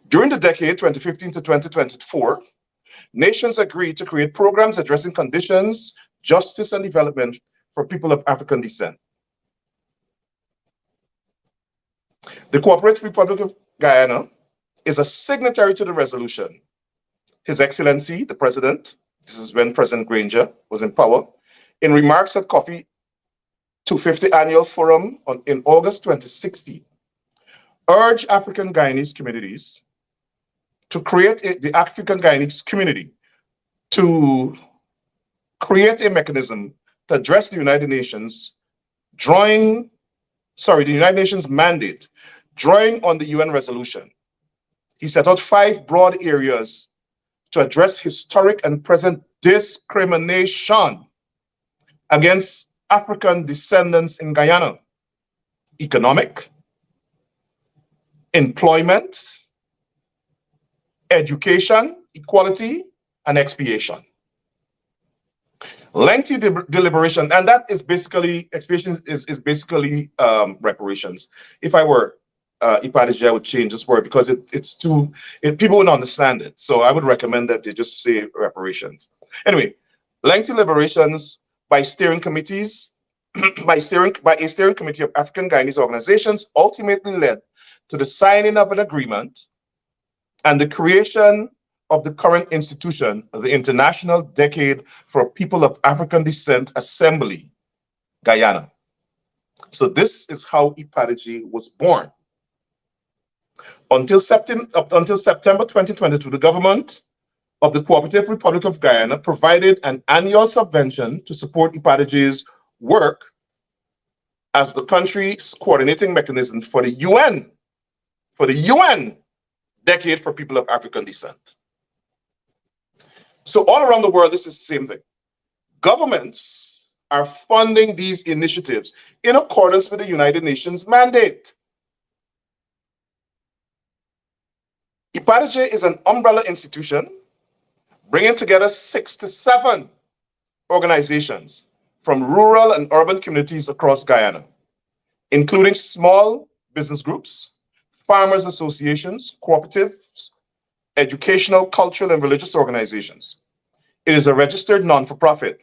Speaker 1: During the decade 2015 to 2024, nations agreed to create programs addressing conditions, justice, and development for people of African descent. The Cooperative Republic of Guyana is a signatory to the resolution. His Excellency, the President, this is when President Granger was in power, in remarks at Coffee 250 Annual Forum in August 2016, urged African Guyanese communities to create the African Guyanese community to create a mechanism to address the United Nations mandate, drawing on the UN resolution. He set out 5 broad areas to address historic and present discrimination against African descendants in Guyana: economic, employment, education, equality, and expiation. Lengthy deliberation, and that is basically, expiation is basically reparations. If I were IDPAD-G, I would change this word because people wouldn't understand it. So I would recommend that they just say reparations. Anyway, lengthy deliberations by steering committees, by a steering committee of African Guyanese organizations ultimately led to the signing of an agreement and the creation of the current institution, the International Decade for People of African Descent Assembly, Guyana. So this is how IDPAD-G was born. Until September 2022, the government of the Cooperative Republic of Guyana provided an annual subvention to support IDPAD-G's work as the country's coordinating mechanism for the UN Decade for People of African Descent. So all around the world, this is the same thing. Governments are funding these initiatives in accordance with the United Nations mandate. IDPAD-G is an umbrella institution bringing together 6 to 7 organizations from rural and urban communities across Guyana, including small business groups, farmers associations, cooperatives, educational, cultural, and religious organizations. It is a registered non-for-profit.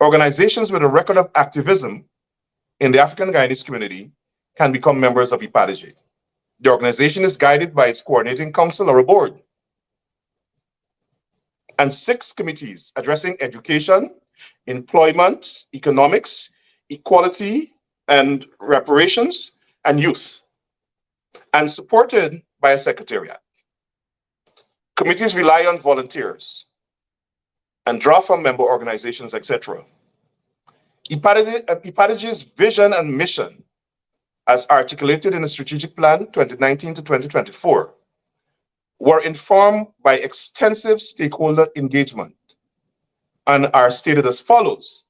Speaker 1: Organizations with a record of activism in the African Guyanese community can become members of IDPAD-G. The organization is guided by its coordinating council or a board, and 6 committees addressing education, employment, economics, equality, and reparations, and youth, and supported by a secretariat. Committees rely on volunteers and draw from member organizations, etc. IDPAD-G's vision and mission, as articulated in the Strategic Plan 2019 to 2024, were informed by extensive stakeholder engagement and are stated as follows: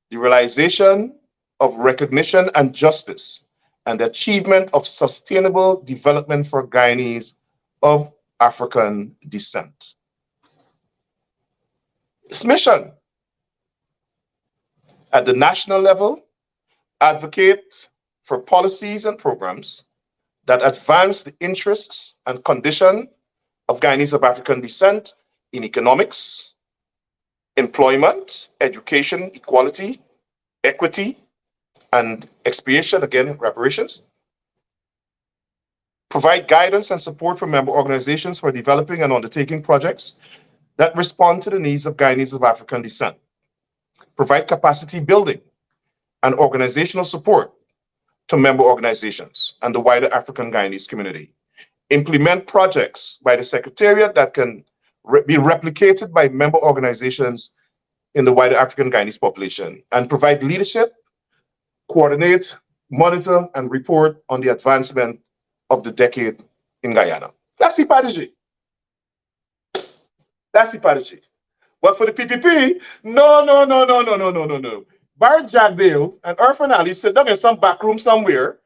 Speaker 1: the realization of recognition and justice and the achievement of sustainable development for Guyanese of African descent. Its mission: at the national level, advocate for policies and programs that advance the interests and condition of Guyanese of African descent in economics, employment, education, equality, equity, and expiation, again, reparations. Provide guidance and support for member organizations for developing and undertaking projects that respond to the needs of Guyanese of African descent. Provide capacity building and organizational support to member organizations and the wider African Guyanese community. Implement projects by the Secretariat that can be replicated by member organizations in the wider African Guyanese population and provide leadership, coordinate, monitor, and report on the advancement of the decade in Guyana. That's IDPAD-G. That's IDPAD-G. But for the PPP, no. Barry Jagdale and Irfan Ali sit down in some back room somewhere.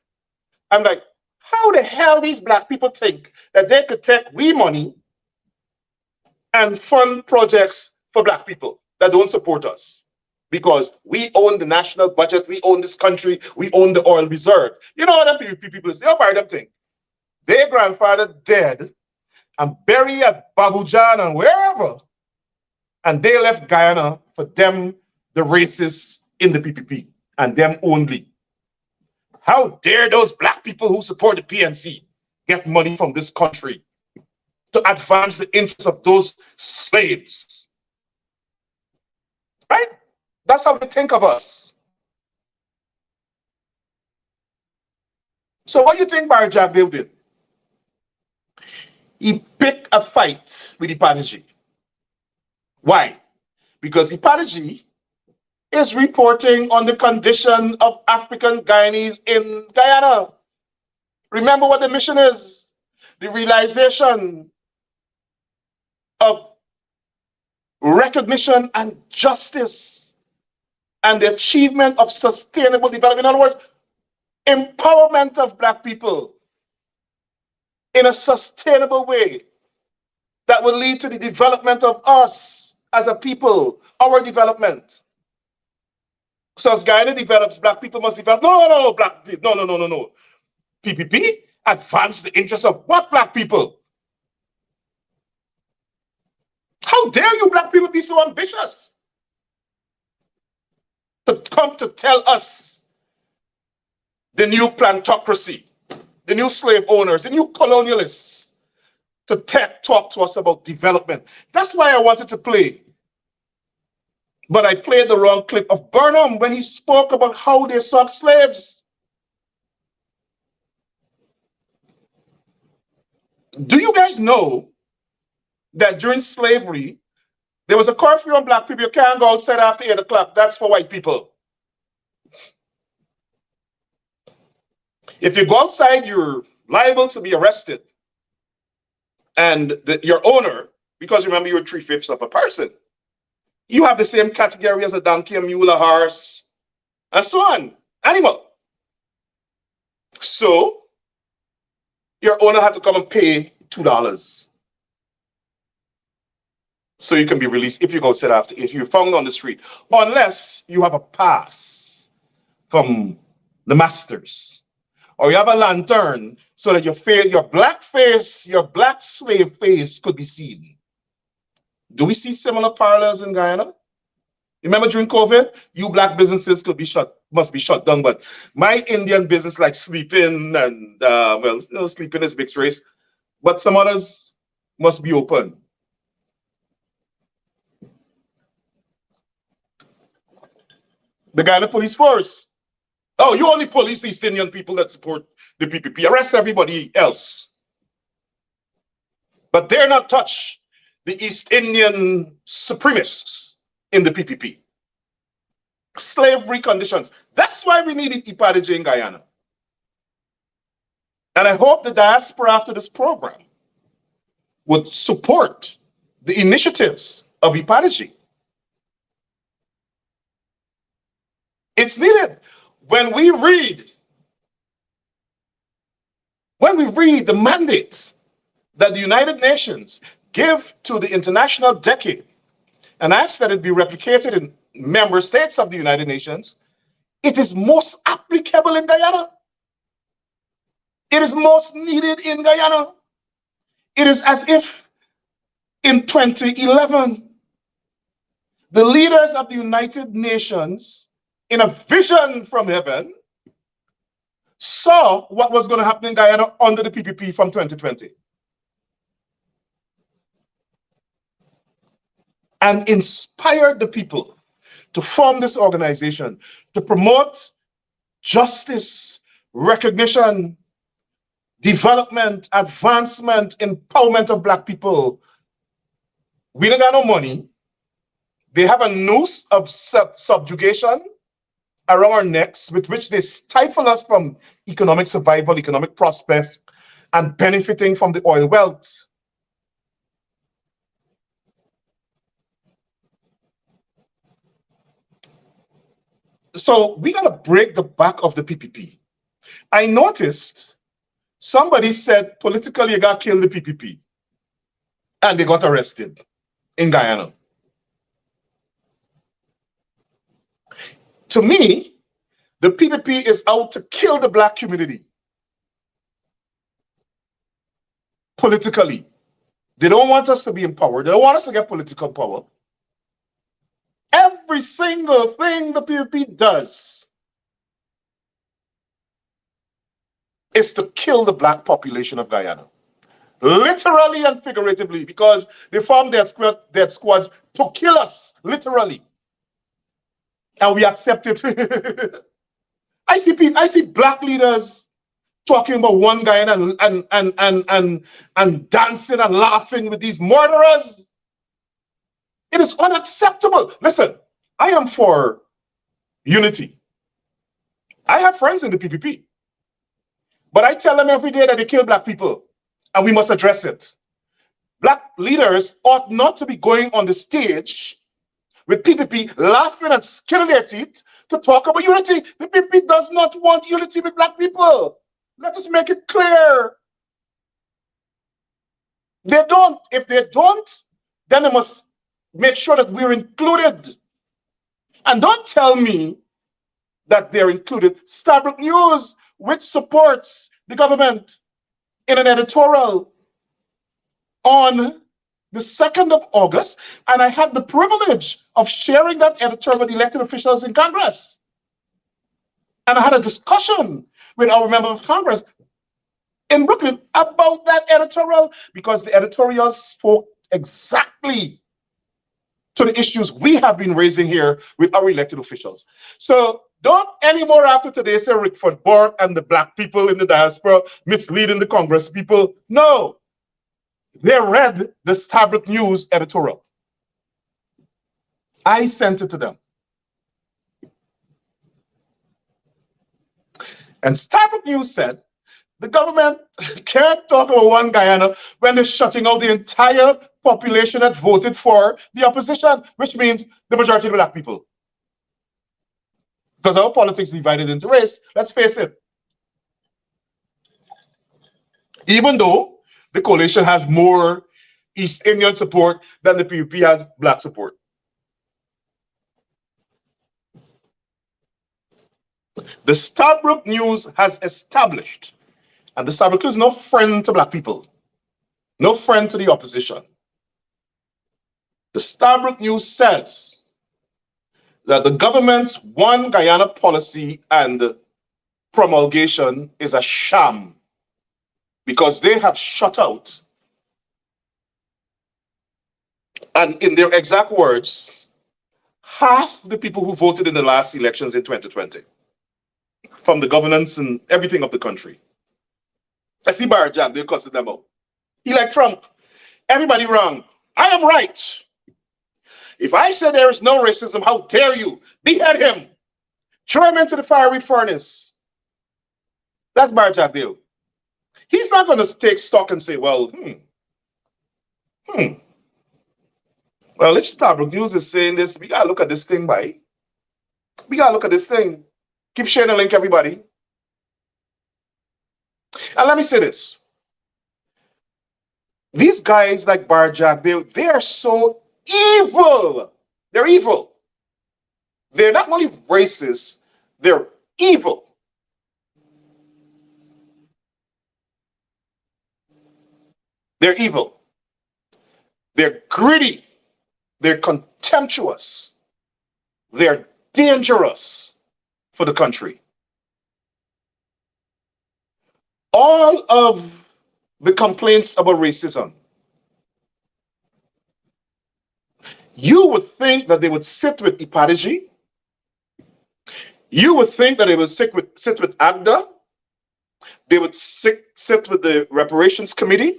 Speaker 1: I'm like, how the hell these black people think that they could take we money and fund projects for black people that don't support us? Because we own the national budget, we own this country, we own the oil reserve. You know what them people say, oh, Barry, them think. Their grandfather dead and buried at Babujan and wherever. And they left Guyana for them, the racists in the PPP, and them only. How dare those black people who support the PNC get money from this country to advance the interests of those slaves? Right? That's how they think of us. So what do you think Barry Jagdale did? He picked a fight with IDPAD-G. Why? Because IDPAD-G is reporting on the condition of African Guyanese in Guyana. Remember what the mission is: the realization of recognition and justice and the achievement of sustainable development. In other words, empowerment of black people in a sustainable way that will lead to the development of us as a people, our development. So as Guyana develops, black people must develop. No, black people, no. PPP advance the interests of what black people? How dare you black people be so ambitious to come to tell us the new plantocracy, the new slave owners, the new colonialists, to talk to us about development. That's why I wanted to play. But I played the wrong clip of Burnham when he spoke about how they saw slaves. Do you guys know that during slavery, there was a curfew on black people? You can't go outside after 8 o'clock. That's for white people. If you go outside, you're liable to be arrested. And your owner, because remember, you're 3/5 of a person, you have the same category as a donkey, a mule, a horse, and so on, animal. So your owner had to come and pay $2 so you can be released if you go outside after, if you're found on the street, unless you have a pass from the masters, or you have a lantern so that your black face, your black slave face could be seen. Do we see similar parallels in Guyana? Remember during COVID, you black businesses must be shut down, but my Indian business like sleeping and, sleeping is mixed race, but some others must be open. The Guyana police force. Oh, you only police East Indian people that support the PPP. Arrest everybody else. But dare not touch the East Indian supremacists in the PPP. Slavery conditions. That's why we needed IDPAD-G in Guyana. And I hope the diaspora after this program would support the initiatives of IDPAD-G. It's needed. When we read the mandate that the United Nations give to the International Decade, and I've said it be replicated in member states of the United Nations, it is most applicable in Guyana. It is most needed in Guyana. It is as if in 2011, the leaders of the United Nations, in a vision from heaven, saw what was going to happen in Guyana under the PPP from 2020. And inspired the people to form this organization to promote justice, recognition, development, advancement, empowerment of black people. We don't got no money, They have a noose of subjugation around our necks with which they stifle us from economic survival, economic prospects, and benefiting from the oil wealth. So we got to break the back of the PPP. I noticed somebody said politically you got to kill the PPP, and they got arrested in Guyana. To me, the PPP is out to kill the Black community politically. They don't want us to be empowered. They don't want us to get political power. Every single thing the PPP does is to kill the Black population of Guyana. Literally and figuratively, because they form their squads to kill us, literally. And we accept it. I see Black leaders talking about one Guyana and dancing and laughing with these murderers. It is unacceptable. Listen, I am for unity. I have friends in the PPP, but I tell them every day that they kill Black people, and we must address it. Black leaders ought not to be going on the stage with PPP laughing and skinning their teeth to talk about unity. The PPP does not want unity with Black people. Let us make it clear. They don't. If they don't, then they must make sure that we're included. And don't tell me that they're included. Starbrook News, which supports the government, in an editorial on the 2nd of August, and I had the privilege of sharing that editorial with elected officials in Congress. And I had a discussion with our member of Congress in Brooklyn about that editorial, because the editorial spoke exactly to the issues we have been raising here with our elected officials. So don't anymore after today say Rickford Burke and the Black people in the diaspora misleading the Congress people. No, they read the Starbrook News editorial. I sent it to them. And Starbrook News said, the government can't talk about one Guyana when they're shutting out the entire population that voted for the opposition, which means the majority of the Black people. Because our politics divided into race, let's face it. Even though the coalition has more East Indian support than the PPP has Black support. The Starbrook News has established, and the Starbrook News is no friend to Black people, no friend to the opposition. The Starbrook News says that the government's one Guyana policy and promulgation is a sham, because they have shut out, and in their exact words, half the people who voted in the last elections in 2020 from the governance and everything of the country. I see Barjam, they're cussing them out. He like Trump. Everybody wrong. I am right. If I say there is no racism, how dare you? Behead him. Throw him into the fiery furnace. That's Barjam deal. He's not going to take stock and say, well, well, if Starbrook News is saying this, we got to look at this thing, boy. We got to look at this thing. Keep sharing the link, everybody. And let me say this. These guys like Barjak, they are so evil. They're evil. They're not only racist, they're evil. They're evil. They're greedy. They're contemptuous. They're dangerous for the country. All of the complaints about racism, you would think that they would sit with IDPAD-G. You would think that they would sit with AGDA. They would sit with the Reparations Committee.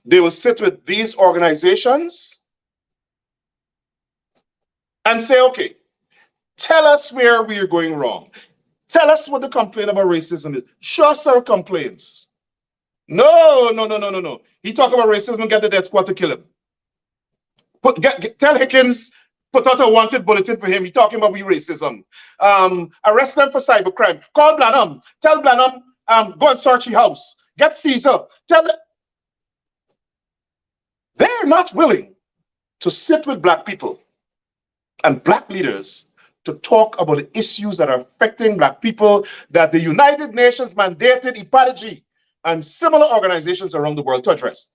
Speaker 1: They will sit with these organizations and say, okay, tell us where we are going wrong. Tell us what the complaint about racism is. Show us our complaints. No, no, no, no, no, no. He talk about racism and get the death squad to kill him. Tell Hickens, put out a wanted bulletin for him. He talking about racism. Arrest them for cybercrime. Call Burnham. Tell Burnham, go and search your house. Get Caesar. Tell them. They're not willing to sit with black people and black leaders to talk about the issues that are affecting black people that the United Nations mandated IDPAD-G and similar organizations around the world to address.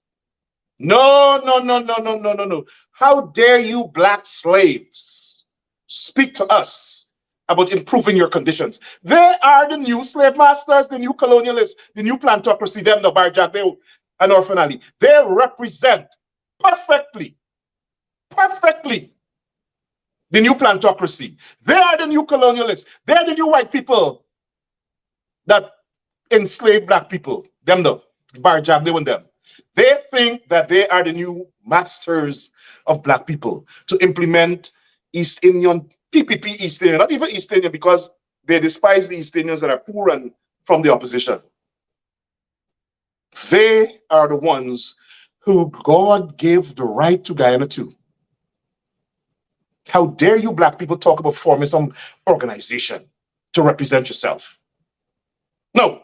Speaker 1: No, no, no, no, no, no, no, no. How dare you black slaves speak to us about improving your conditions? They are the new slave masters, the new colonialists, the new plantocracy, them, the Barjack, they and Orphan Alley. They represent perfectly the new plantocracy. They are the new colonialists. They are the new white people that enslave black people. Them, the Barjack, they want them. They think that they are the new masters of black people to implement East Indian, PPP East Indian, not even East Indian, because they despise the East Indians that are poor and from the opposition. They are the ones who God gave the right to Guyana to. How dare you black people talk about forming some organization to represent yourself? No.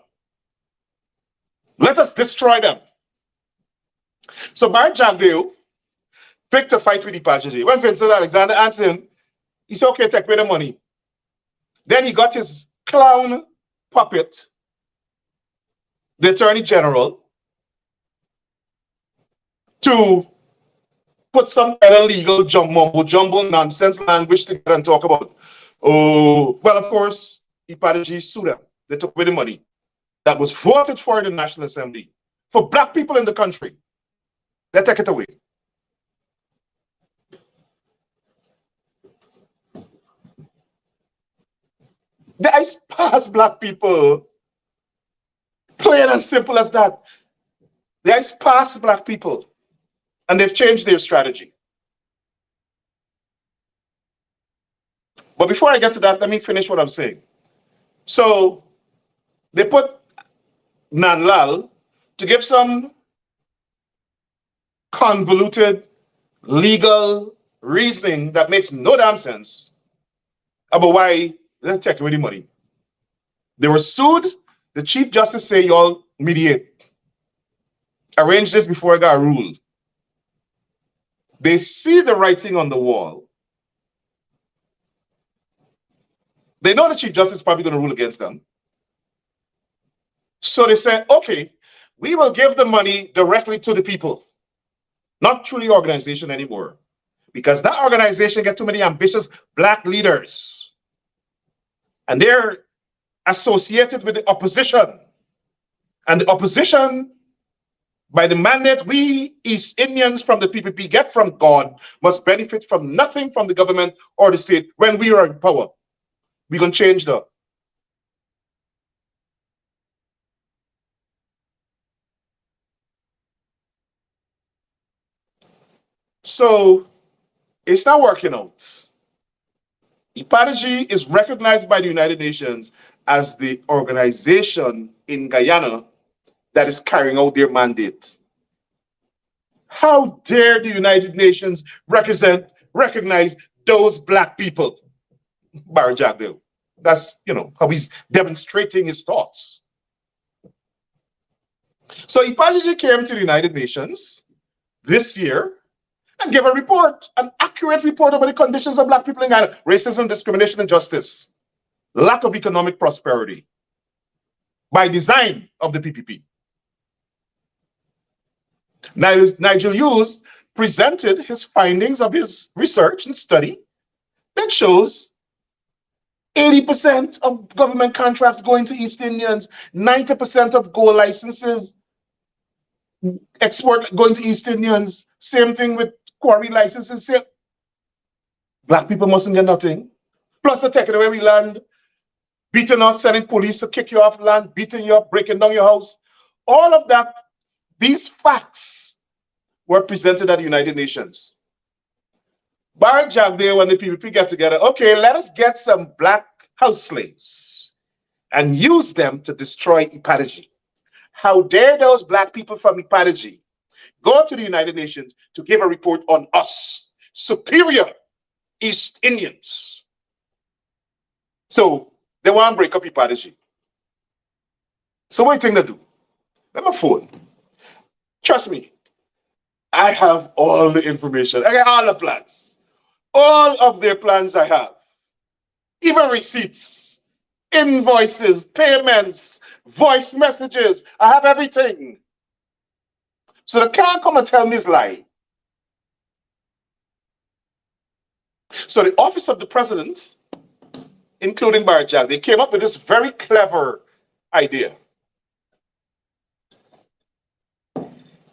Speaker 1: Let us destroy them. So Barry Jagdeo picked a fight with IDPAD-G. When Vincent Alexander answered him, he said, okay, take away the money. Then he got his clown puppet, the Attorney General, to put some kind of legal jumbo nonsense language together and talk about, oh, well, of course, IDPAD-G sued them. They took away the money that was voted for in the National Assembly for black people in the country. They take it away. The ice pass black people. Plain and simple as that. The ice pass black people. And they've changed their strategy. But before I get to that, let me finish what I'm saying. So they put Nanlal to give some convoluted legal reasoning that makes no damn sense about why they take away the money. They were sued. The Chief Justice say, y'all mediate. Arrange this before I got ruled. They see the writing on the wall. They know the Chief Justice is probably going to rule against them. So they say, okay, we will give the money directly to the people, not through the organization anymore, because that organization gets too many ambitious black leaders. And they're associated with the opposition. And the opposition, by the mandate we East Indians from the PPP get from God, must benefit from nothing from the government or the state when we are in power. We're going to change that. So it's not working out. IDPAD-G is recognized by the United Nations as the organization in Guyana that is carrying out their mandate. How dare the United Nations recognize those black people? Barry Jagdeo. That's, how he's demonstrating his thoughts. So IDPAD-G came to the United Nations this year and gave a report, an accurate report about the conditions of black people in Ghana: racism, discrimination, and justice, lack of economic prosperity, by design of the PPP. Nigel Hughes presented his findings of his research and study that shows 80% of government contracts going to East Indians, 90% of gold licenses export going to East Indians, same thing with quarry licenses. Black people mustn't get nothing. Plus they're taking away we land, beating us, sending police to kick you off land, beating you up, breaking down your house. All of that, these facts were presented at the United Nations. Bar Jack there when the PPP get together, okay, let us get some black house slaves and use them to destroy IDPAD-G. How dare those black people from IDPAD-G go to the United Nations to give a report on us, superior East Indians. So they want to break up IDPAD-G. So what do you think they do? Let me phone. Trust me, I have all the information. I got all the plans. All of their plans I have. Even receipts, invoices, payments, voice messages. I have everything. So they can't come and tell me it's lie. So the office of the president, including Barjak, they came up with this very clever idea.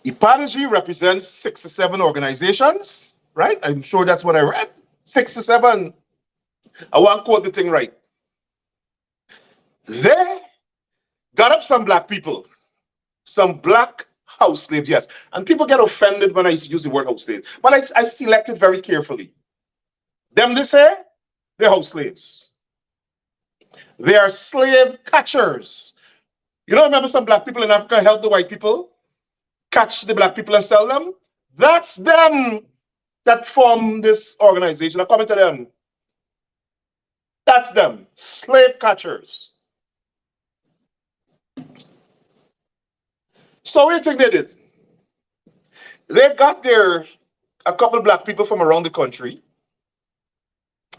Speaker 1: IDPAD-G represents 67 organizations, right? I'm sure that's what I read. 67. I want to quote the thing right. They got up some black people, some black house slaves, yes. And people get offended when I use the word house slave. But I selected very carefully. Them they say, they're house slaves. They are slave catchers. You don't remember some black people in Africa help the white people catch the black people and sell them? That's them that form this organization. I'm coming to them. That's them, slave catchers. So what do you think they did? They got a couple black people from around the country,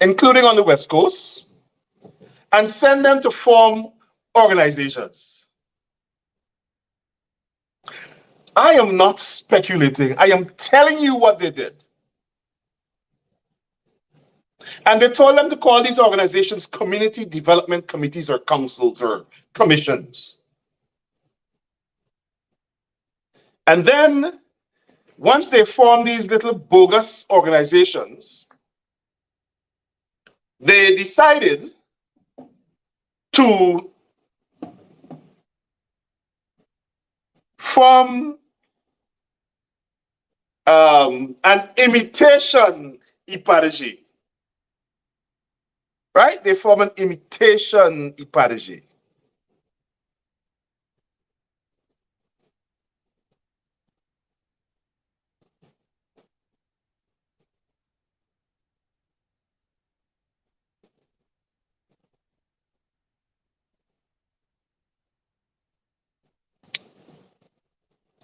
Speaker 1: including on the West Coast, and send them to form organizations. I am not speculating. I am telling you what they did. And they told them to call these organizations community development committees or councils or commissions. And then once they formed these little bogus organizations, they decided to form an imitation IDPAD-G. Right? They form an imitation IDPAD-G.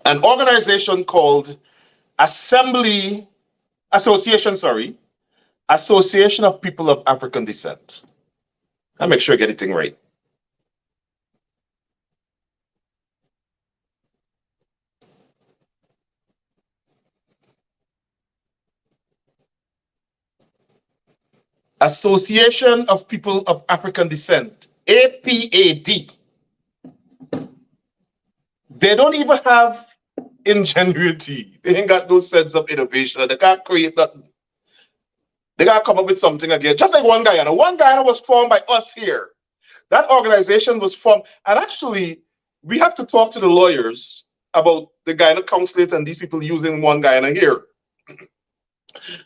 Speaker 1: An organization called Association of People of African Descent. I'll make sure I get it right. Association of People of African Descent, APAD. They don't even have ingenuity. They ain't got no sense of innovation. They can't create nothing. They gotta come up with something again. Just like One Guyana. One Guyana was formed by us here. That organization was formed, and actually, we have to talk to the lawyers about the Guyana consulate and these people using One Guyana here.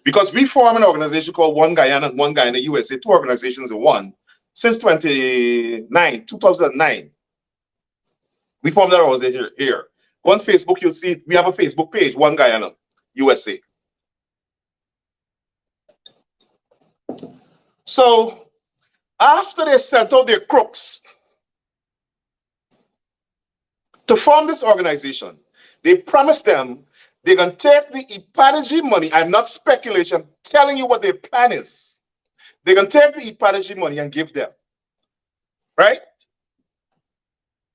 Speaker 1: Because we formed an organization called One Guyana and One Guyana USA, two organizations in one, since 2009. We formed that organization here. Go on Facebook, you'll see we have a Facebook page, One Guyana USA. So after they sent out their crooks to form this organization, they promised them they're going to take the IDPAD-G money. I'm not speculating, I'm telling you what their plan is. They're going to take the IDPAD-G money and give them. Right?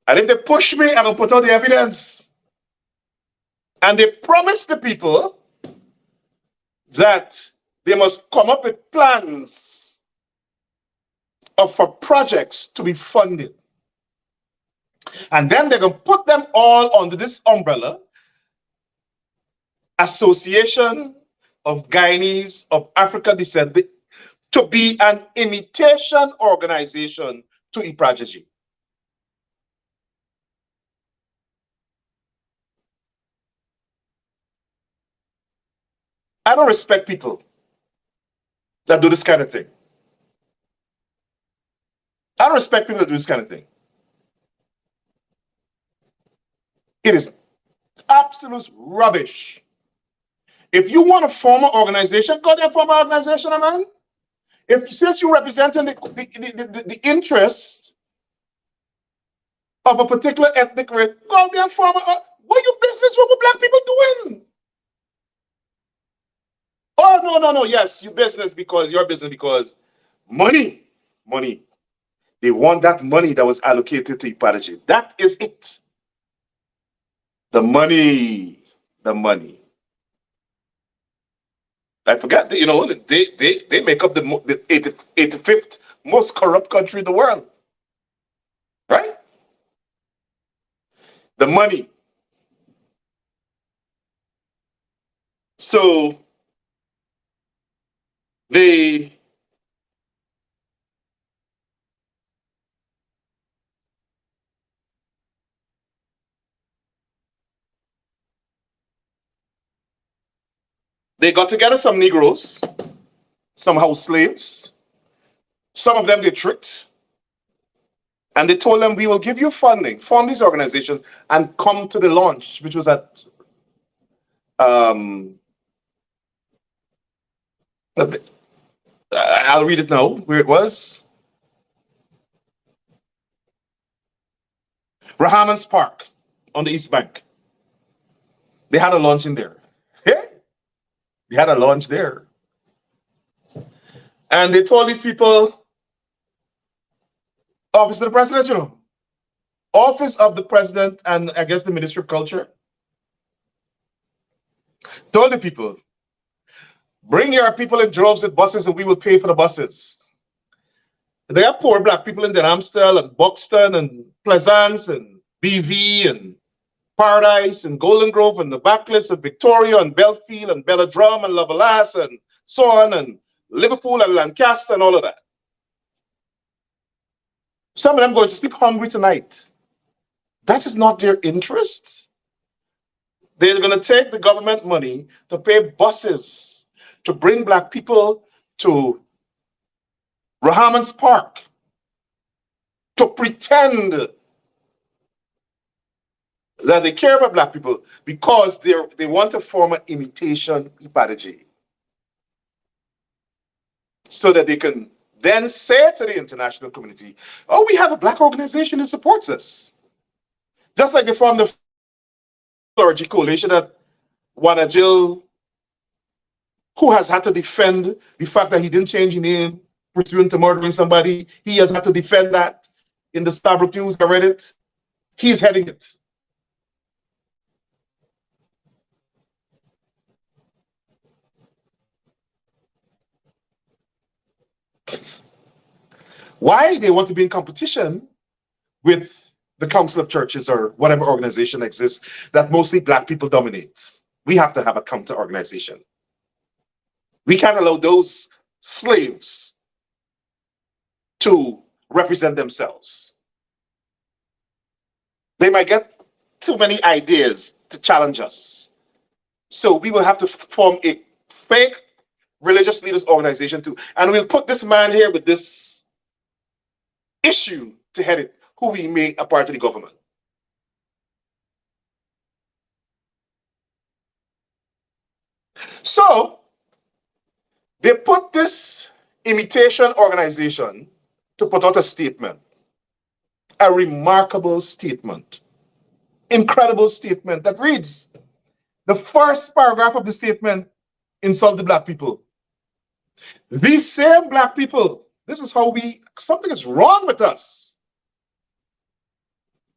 Speaker 1: And if they push me, I'm going to put out the evidence. And they promised the people that they must come up with plans for projects to be funded. And then they're going to put them all under this umbrella, Association of Guyanese of African Descent, to be an imitation organization to IDPAD-G. I don't respect people that do this kind of thing. I don't respect people that do this kind of thing. It is absolute rubbish. If you want to form an organization, go there, form an organization, man. Since you're representing the interest of a particular ethnic race, go out there and form what your business, what black people doing? Oh, no, yes, your business because money. They want that money that was allocated to IDPAD-G. That is it. The money. I forgot that, they make up the 85th most corrupt country in the world. Right? The money. So they got together some Negroes, some house slaves. Some of them they tricked. And they told them, we will give you funding, form these organizations, and come to the launch, which was at I'll read it now, where it was. Rahamans Park on the East Bank. They had a launch in there. Yeah? They had a launch there. And they told these people, Office of the President, Office of the President and I guess the Ministry of Culture, told the people, bring your people in droves with buses and we will pay for the buses. There are poor black people in the Amstel and Buxton and Pleasance and BV and Paradise and Golden Grove and the Backless and Victoria and Belfield and Belladrum and Lovelace and so on and Liverpool and Lancaster and all of that. Some of them going to sleep hungry tonight. That is not their interest. They're going to take the government money to pay buses to bring black people to Rahamans Park to pretend that they care about black people because they want to form an imitation IDPAD-G. So that they can then say to the international community, oh, we have a black organization that supports us. Just like they formed the clergy coalition that Wanajil, who has had to defend the fact that he didn't change his name pursuant to murdering somebody. He has had to defend that in the Stabrook News. I read it. He's heading it. Why? They want to be in competition with the Council of Churches or whatever organization exists that mostly black people dominate. We have to have a counter organization. We can't allow those slaves to represent themselves. They might get too many ideas to challenge us. So we will have to form a fake religious leaders organization too. And we'll put this man here with this issue to head it, who we make a part of the government. So they put this imitation organization to put out a statement, a remarkable statement, incredible statement that reads, the first paragraph of the statement insults the black people. These same black people, this is how something is wrong with us.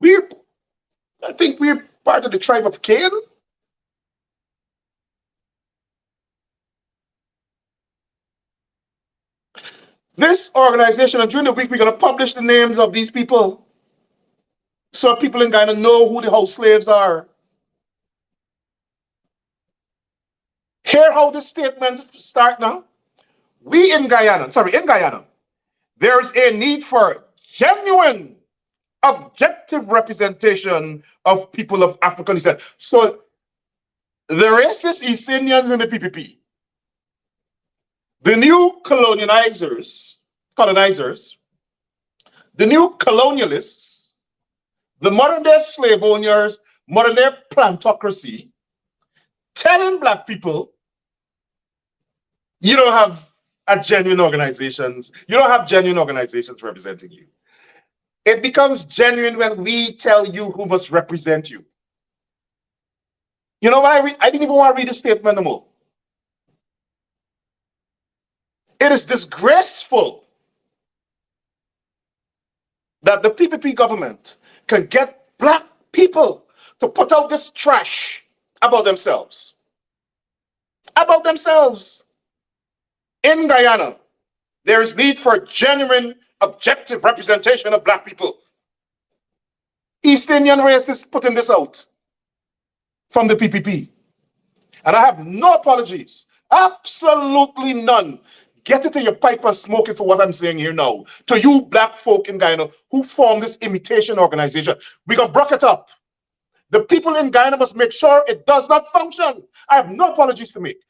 Speaker 1: I think we're part of the tribe of Cain. This organization, and during the week, we're going to publish the names of these people so people in Guyana know who the house slaves are. Hear how the statements start now. In Guyana, there is a need for genuine, objective representation of people of African descent. So the racist East Indians in the PPP, The new colonizers, the new colonialists, the modern-day slave owners, modern-day plantocracy, telling Black people, you don't have genuine organizations representing you. It becomes genuine when we tell you who must represent you. You know what I didn't even want to read the statement no more. It is disgraceful that the PPP government can get Black people to put out this trash about themselves. In Guyana, there is need for genuine, objective representation of Black people. East Indian racists putting this out from the PPP. And I have no apologies, absolutely none. Get it in your pipe and smoke it for what I'm saying here now. To you Black folk in Guyana who form this imitation organization, we're gonna break it up. The people in Guyana must make sure it does not function. I have no apologies to make.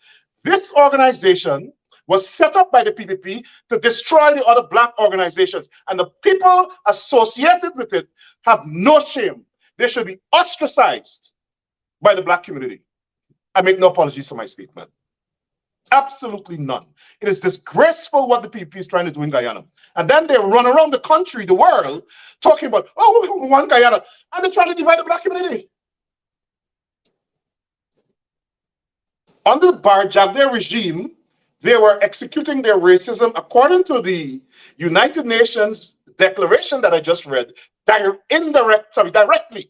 Speaker 1: This organization was set up by the PPP to destroy the other Black organizations, and the people associated with it have no shame. They should be ostracized by the Black community. I make no apologies for my statement. Absolutely none. It is disgraceful what the PPP is trying to do in Guyana. And then they run around the country, the world, talking about, oh, we want Guyana, and they're trying to divide the Black community. Under the Bar-Jagde regime, they were executing their racism according to the United Nations declaration that I just read, directly.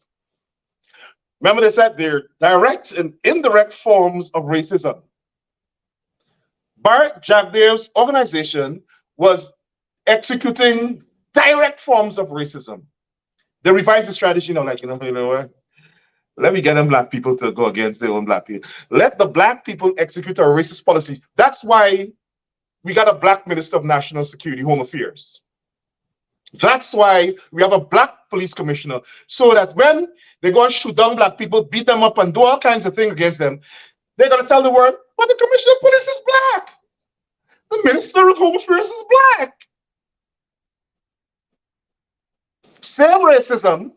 Speaker 1: Remember they said they're direct and indirect forms of racism. Bar-Jagde's organization was executing direct forms of racism. They revised the strategy, you know what? Let me get them Black people to go against their own Black people. Let the Black people execute our racist policy. That's why we got a Black Minister of National Security, Home Affairs. That's why we have a Black police commissioner, so that when they go and shoot down Black people, beat them up and do all kinds of things against them, they're gonna tell the world, but the commissioner of police is Black. The Minister of Home Affairs is Black. Same racism,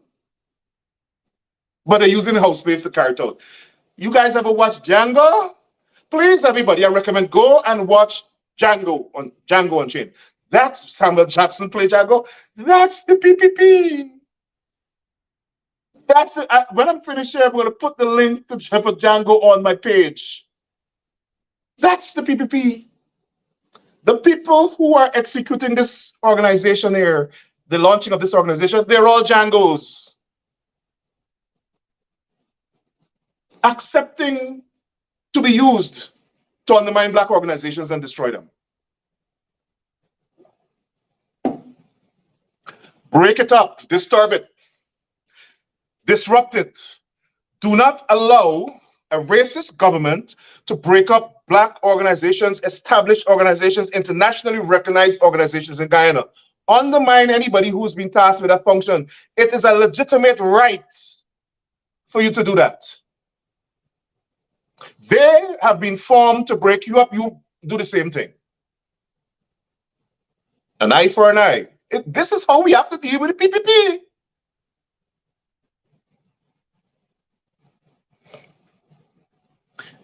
Speaker 1: but they're using house slaves to carry it out. You guys ever watch Django? Please, everybody, I recommend go and watch Django Unchained. That's Samuel Jackson play Django. That's the PPP. That's it. When I'm finished here, I'm going to put the link to Django on my page. That's the PPP. The people who are executing this organization here, the launching of this organization, they're all Djangos. Accepting to be used to undermine Black organizations and destroy them. Break it up, disturb it, disrupt it. Do not allow a racist government to break up Black organizations, established organizations, internationally recognized organizations in Guyana. Undermine anybody who's been tasked with that function. It is a legitimate right for you to do that. They have been formed to break you up. You do the same thing. An eye for an eye. This is how we have to deal with the PPP.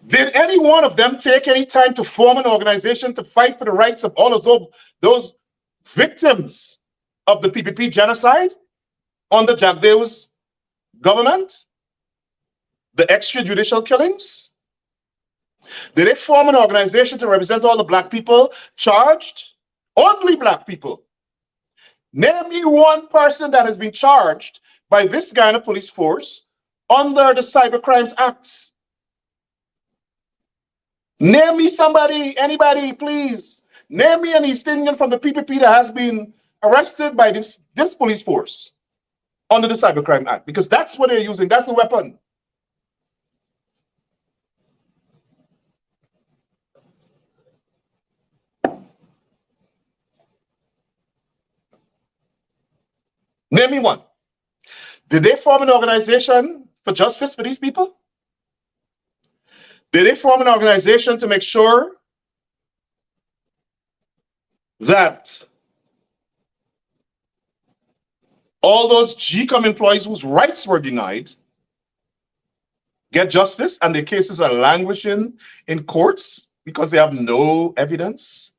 Speaker 1: Did any one of them take any time to form an organization to fight for the rights of all of those victims of the PPP genocide under Jagde's government? The extrajudicial killings? Did they form an organization to represent all the Black people charged? Only Black people. Name me one person that has been charged by this Guyana police force under the Cybercrimes Act. Name me somebody, anybody, please. Name me an East Indian from the PPP that has been arrested by this police force under the Cybercrime Act, because that's what they're using. That's the weapon. Name me one. Did they form an organization for justice for these people? Did they form an organization to make sure that all those GCOM employees whose rights were denied get justice and their cases are languishing in courts because they have no evidence.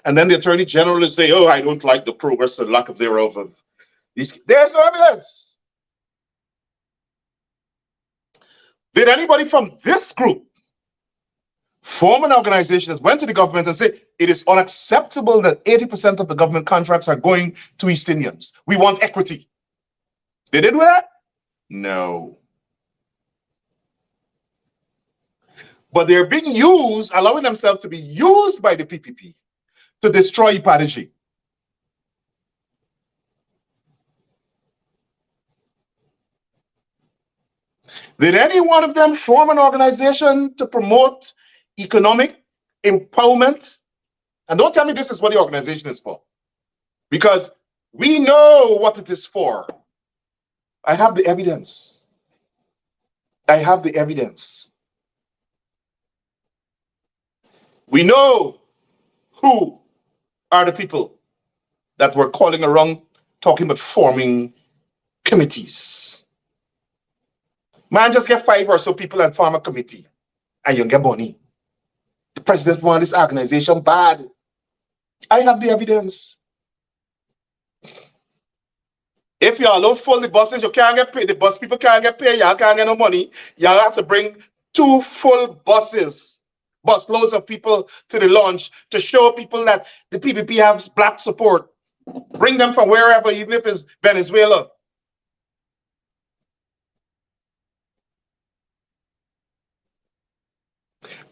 Speaker 1: And then the Attorney General will say, oh, I don't like the progress or lack of thereof of these. There's no evidence. Did anybody from this group form an organization that went to the government and said, it is unacceptable that 80% of the government contracts are going to East Indians. We want equity. They did that? No. But they're being used, allowing themselves to be used by the PPP to destroy IDPAD-G. Did any one of them form an organization to promote economic empowerment? And don't tell me this is what the organization is for, because we know what it is for. I have the evidence. I have the evidence. We know who are the people that were calling around talking about forming committees. Man, just get 5 or so people and form a committee and you get money. The president wants this organization bad. I have the evidence. If you alone full the buses, you can't get paid. The bus people can't get paid. Y'all can't get no money. Y'all have to bring 2 full buses, bus loads of people to the launch to show people that the PPP has black support. Bring them from wherever, even if it's Venezuela.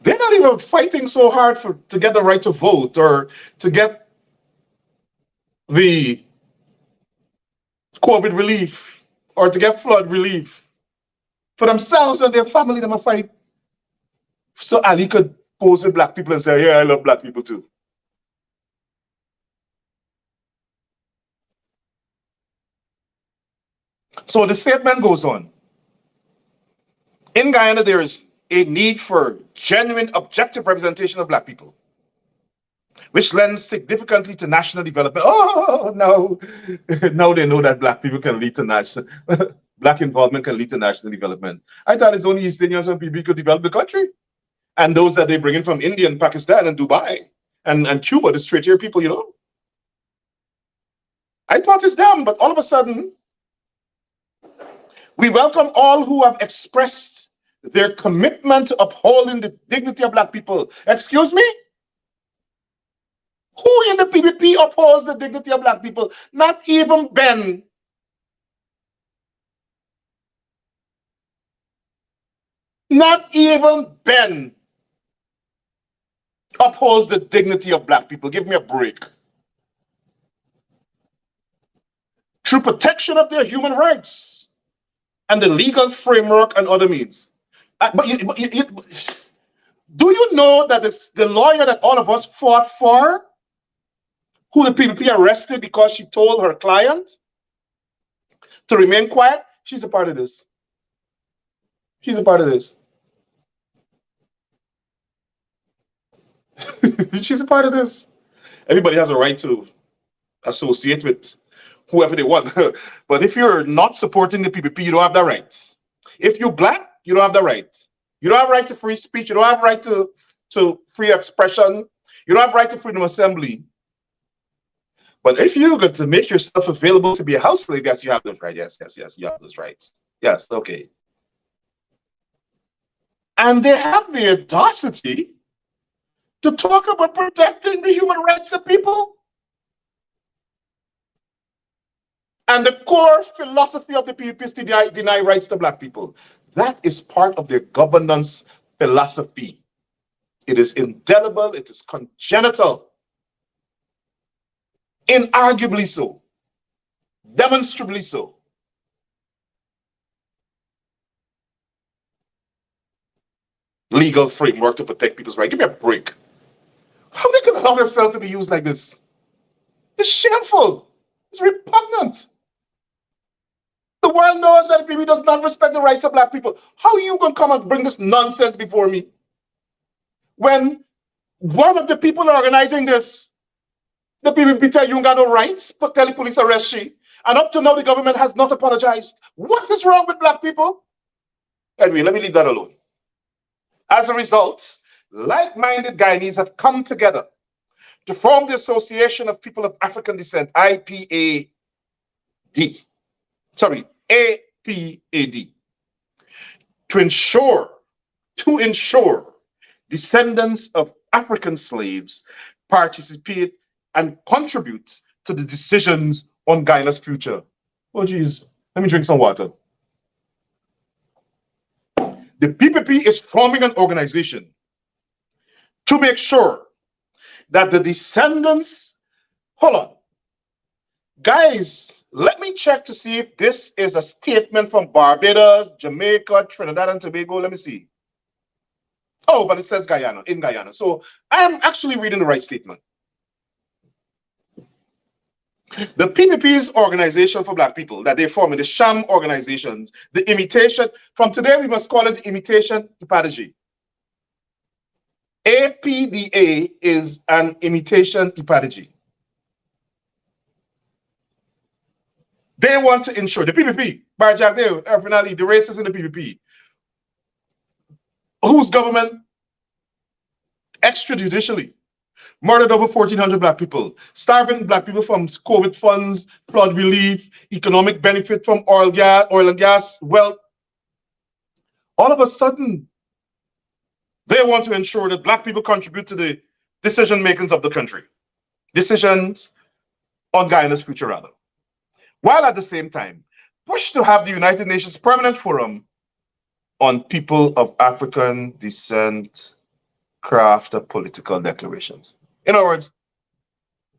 Speaker 1: They're not even fighting so hard to get the right to vote or to get the COVID relief or to get flood relief. For themselves and their family, they're going to fight. So Ali could pose with black people and say, yeah, I love black people too. So the statement goes on. In Guyana, there is a need for genuine objective representation of black people, which lends significantly to national development. Oh, no. Now they know that black people can lead to national, black involvement can lead to national development. I thought it's only East Indians and PPP could develop the country. And those that they bring in from India and Pakistan and Dubai and Cuba, the straight here people, you know. I thought it's them, but all of a sudden, we welcome all who have expressed their commitment to upholding the dignity of black people. Excuse me? Who in the PPP upholds the dignity of black people? Not even Ben. Not even Ben upholds the dignity of black people. Give me a break. Through protection of their human rights and the legal framework and other means. Do you know that it's the lawyer that all of us fought for, who the PPP arrested because she told her client to remain quiet? She's a part of this. She's a part of this. She's a part of this. Everybody has a right to associate with whoever they want. But if you're not supporting the PPP, you don't have that right. If you're black, you don't have the right. You don't have right to free speech. You don't have right to free expression. You don't have right to freedom of assembly. But if you got to make yourself available to be a house slave, yes, you have those rights. Yes, you have those rights. Yes, okay. And they have the audacity to talk about protecting the human rights of people. And the core philosophy of the PPP is to deny rights to black people. That is part of their governance philosophy. It is indelible, it is congenital. Inarguably so. Demonstrably so. Legal framework to protect people's rights. Give me a break. How they can allow themselves to be used like this? It's shameful. It's repugnant. The world knows that the PPP does not respect the rights of black people. How are you going to come and bring this nonsense before me? When one of the people organizing this The PPP tell you ain't got no rights, but tell the police arrest she. And up to now, the government has not apologized. What is wrong with black people? Anyway, let me leave that alone. As a result, like-minded Guyanese have come together to form the Association of People of African Descent, IPAD. Sorry, APAD. To ensure descendants of African slaves participate and contribute to the decisions on Guyana's future. Oh, geez, let me drink some water. The PPP is forming an organization to make sure that the descendants, hold on, guys, let me check to see if this is a statement from Barbados, Jamaica, Trinidad and Tobago. Let me see. Oh, but it says Guyana, in Guyana. So I'm actually reading the right statement. The PPP's organization for black people that they form in the sham organizations, the imitation, from today we must call it the imitation IDPAD-G. APDA is an imitation IDPAD-G. They want to ensure, the PPP, Barjack, finally, the racists in the PPP, whose government extrajudicially murdered over 1,400 black people, starving black people from COVID funds, flood relief, economic benefit from oil and gas, wealth. All of a sudden, they want to ensure that black people contribute to the decision makings of the country, decisions on Guyana's future, rather. While at the same time, push to have the United Nations Permanent Forum on People of African Descent craft of political declarations. In other words,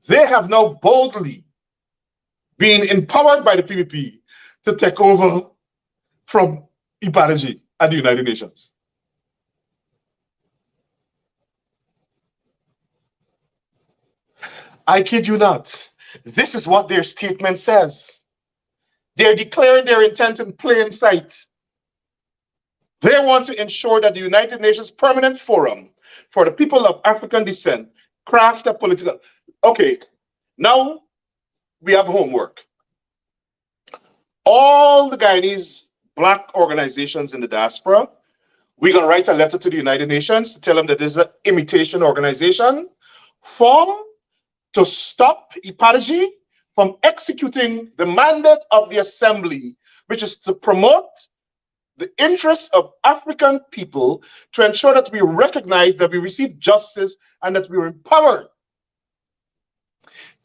Speaker 1: they have now boldly been empowered by the PPP to take over from IDPAD-G at the United Nations. I kid you not. This is what their statement says. They're declaring their intent in plain sight. They want to ensure that the United Nations Permanent Forum for the People of African Descent craft a political. Okay, now we have homework. All the Guyanese black organizations in the diaspora, we're going to write a letter to the United Nations to tell them that this is an imitation organization formed to stop IDPAD-G from executing the mandate of the Assembly, which is to promote the interests of African people, to ensure that we recognize that we receive justice and that we are empowered.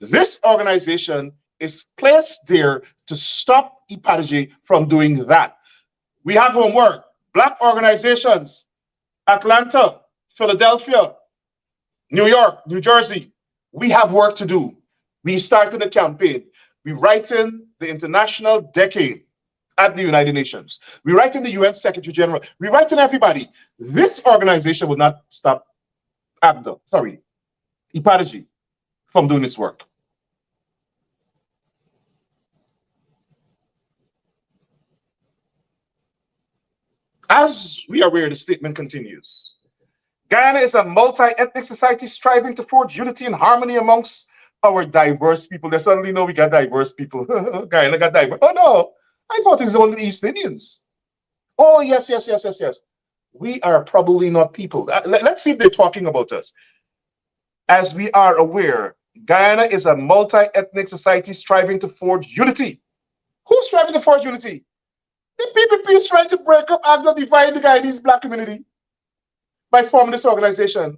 Speaker 1: This organization is placed there to stop IDPAD-G from doing that. We have homework. Black organizations, Atlanta, Philadelphia, New York, New Jersey, we have work to do. We started a campaign. We write in the International Decade at the United Nations. We write in the UN Secretary General. We write in everybody. This organization will not stop IDPAD-G from doing its work. As we are aware, the statement continues. Guyana is a multi-ethnic society striving to forge unity and harmony amongst our diverse people. They suddenly know we got diverse people. Guyana got diverse. Oh no, I thought it's only East Indians. Oh yes. We are probably not people. Let's see if they're talking about us. As we are aware, Guyana is a multi-ethnic society striving to forge unity. Who's striving to forge unity? The PPP is trying to break up and divide the Guyanese black community by forming this organization.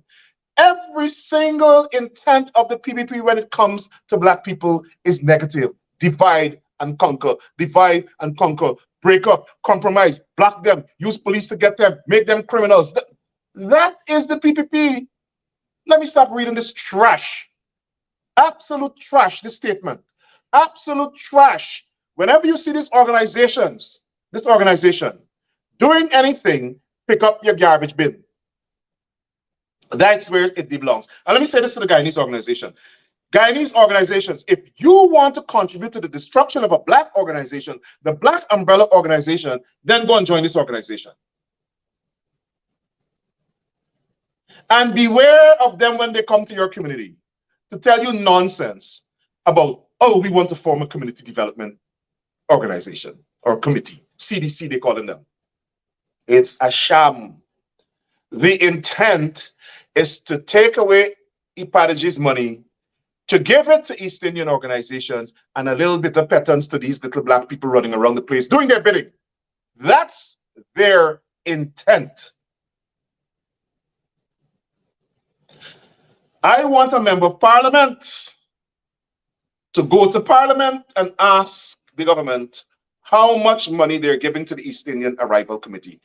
Speaker 1: Every single intent of the PPP when it comes to black people is negative. Divide and conquer, break up, compromise, block them, use police to get them, make them criminals. That is the PPP. Let me stop reading this trash. Absolute trash, this statement. Absolute trash. Whenever you see this organization doing anything, pick up your garbage bin. That's where it belongs. And let me say this to the Guyanese organization. Guyanese organizations, if you want to contribute to the destruction of a black organization, the Black Umbrella Organization, then go and join this organization. And beware of them when they come to your community. to tell you nonsense about, oh, we want to form a community development organization or committee. CDC, they calling them. It's a sham. The intent is to take away IDPAD-G's money, to give it to East Indian organizations and a little bit of patterns to these little black people running around the place doing their bidding. That's their intent. I want a member of parliament to go to parliament and ask the government how much money they're giving to the East Indian Arrival Committee.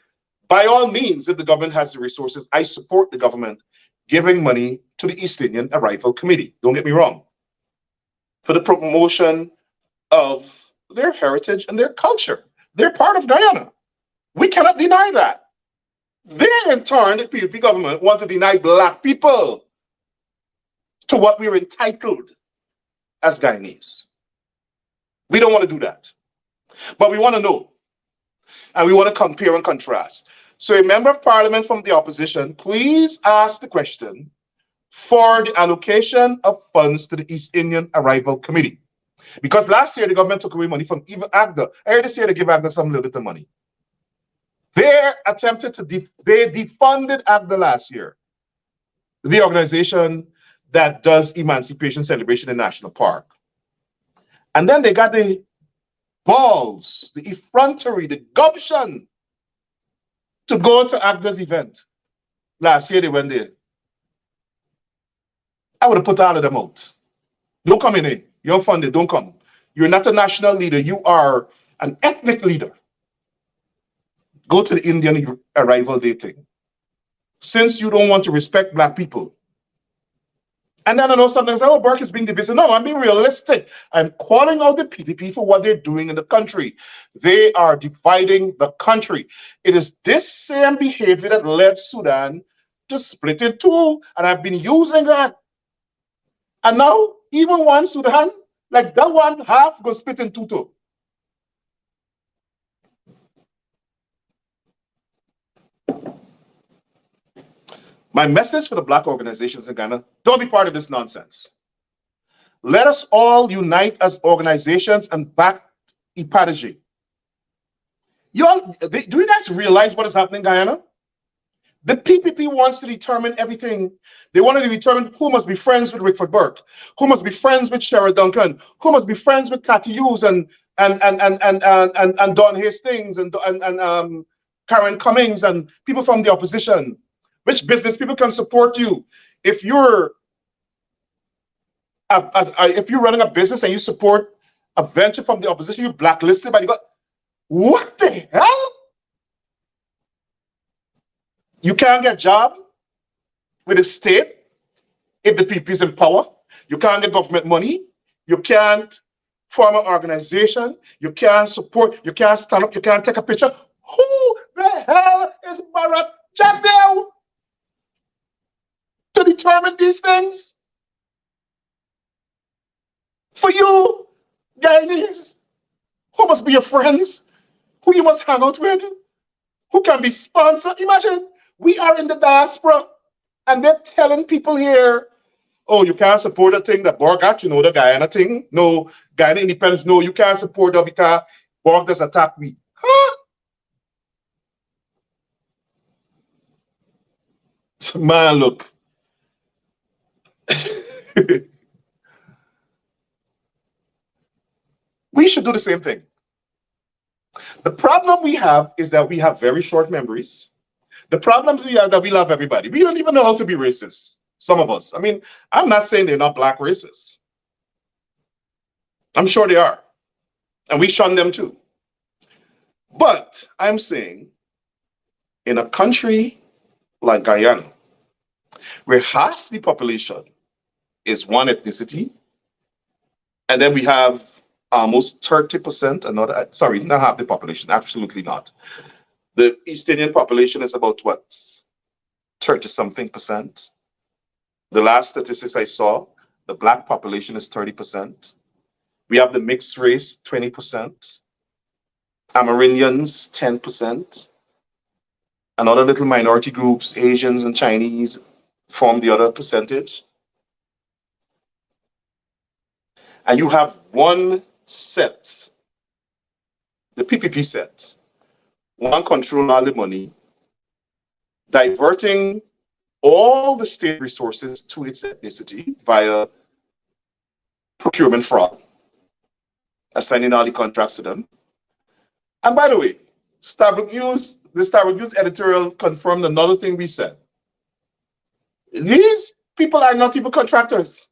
Speaker 1: By all means, if the government has the resources, I support the government giving money to the East Indian Arrival Committee. Don't get me wrong. For the promotion of their heritage and their culture. They're part of Guyana. We cannot deny that. They, in turn, the PPP government, want to deny black people to what we're entitled as Guyanese. We don't want to do that. But we want to know. And we want to compare and contrast. So a member of parliament from the opposition, please ask the question for the allocation of funds to the East Indian Arrival Committee. Because last year, the government took away money from even AGDA. Earlier this year, they gave AGDA some little bit of money. They attempted to, they defunded AGDA last year, the organization that does emancipation celebration in National Park. And then they got the balls, the effrontery, the gumption to go to AGDA's event. Last year, they went there. I would have put all of them out. Don't come in here. You're funded. Don't come. You're not a national leader. You are an ethnic leader. Go to the Indian Arrival Day thing. Since you don't want to respect black people. And then I know sometimes, oh, Burke is being divisive. No, I'm being realistic. I'm calling out the PPP for what they're doing in the country. They are dividing the country. It is this same behavior that led Sudan to split in two. And I've been using that. And now, even one Sudan, like that one half goes split in two too. My message for the black organizations in Ghana, don't be part of this nonsense. Let us all unite as organizations and back IDPAD-G. Do you guys realize what is happening in Guyana? The PPP wants to determine everything. They want to determine who must be friends with Rickford Burke, who must be friends with Sherrod Duncan, who must be friends with Cathy Hughes and Don Hastings and Karen Cummings and people from the opposition. Which business people can support you? If you're running a business and you support a venture from the opposition, you're blacklisted. But you got what the hell? You can't get a job with the state if the PPP is in power. You can't get government money. You can't form an organization. You can't support. You can't stand up. You can't take a picture. Who the hell is Barack Jagdale to determine these things? For you, Guyanese, who must be your friends? Who you must hang out with? Who can be sponsored? Imagine. We are in the diaspora, and they're telling people here, oh, you can't support a thing that Borg got, you know, the Guyana thing. No, Guyana independence, no, you can't support that because Borg does attack me. Huh? Man, look. We should do the same thing. The problem we have is that we have very short memories. The problems we have that we love everybody. We don't even know how to be racist, some of us. I mean, I'm not saying they're not black racists. I'm sure they are. And we shun them too. But I'm saying in a country like Guyana, where half the population is one ethnicity, and then we have almost 30%, another, sorry, not half the population, absolutely not. The East Indian population is about what, 30-something%. The last statistics I saw, the black population is 30%. We have the mixed race, 20%. Amerindians, 10%. And other little minority groups, Asians and Chinese, form the other percentage. and you have one set, the PPP set, one control all the money, diverting all the state resources to its ethnicity via procurement fraud, assigning all the contracts to them. And by the way, the Starbuck News editorial confirmed another thing we said. These people are not even contractors.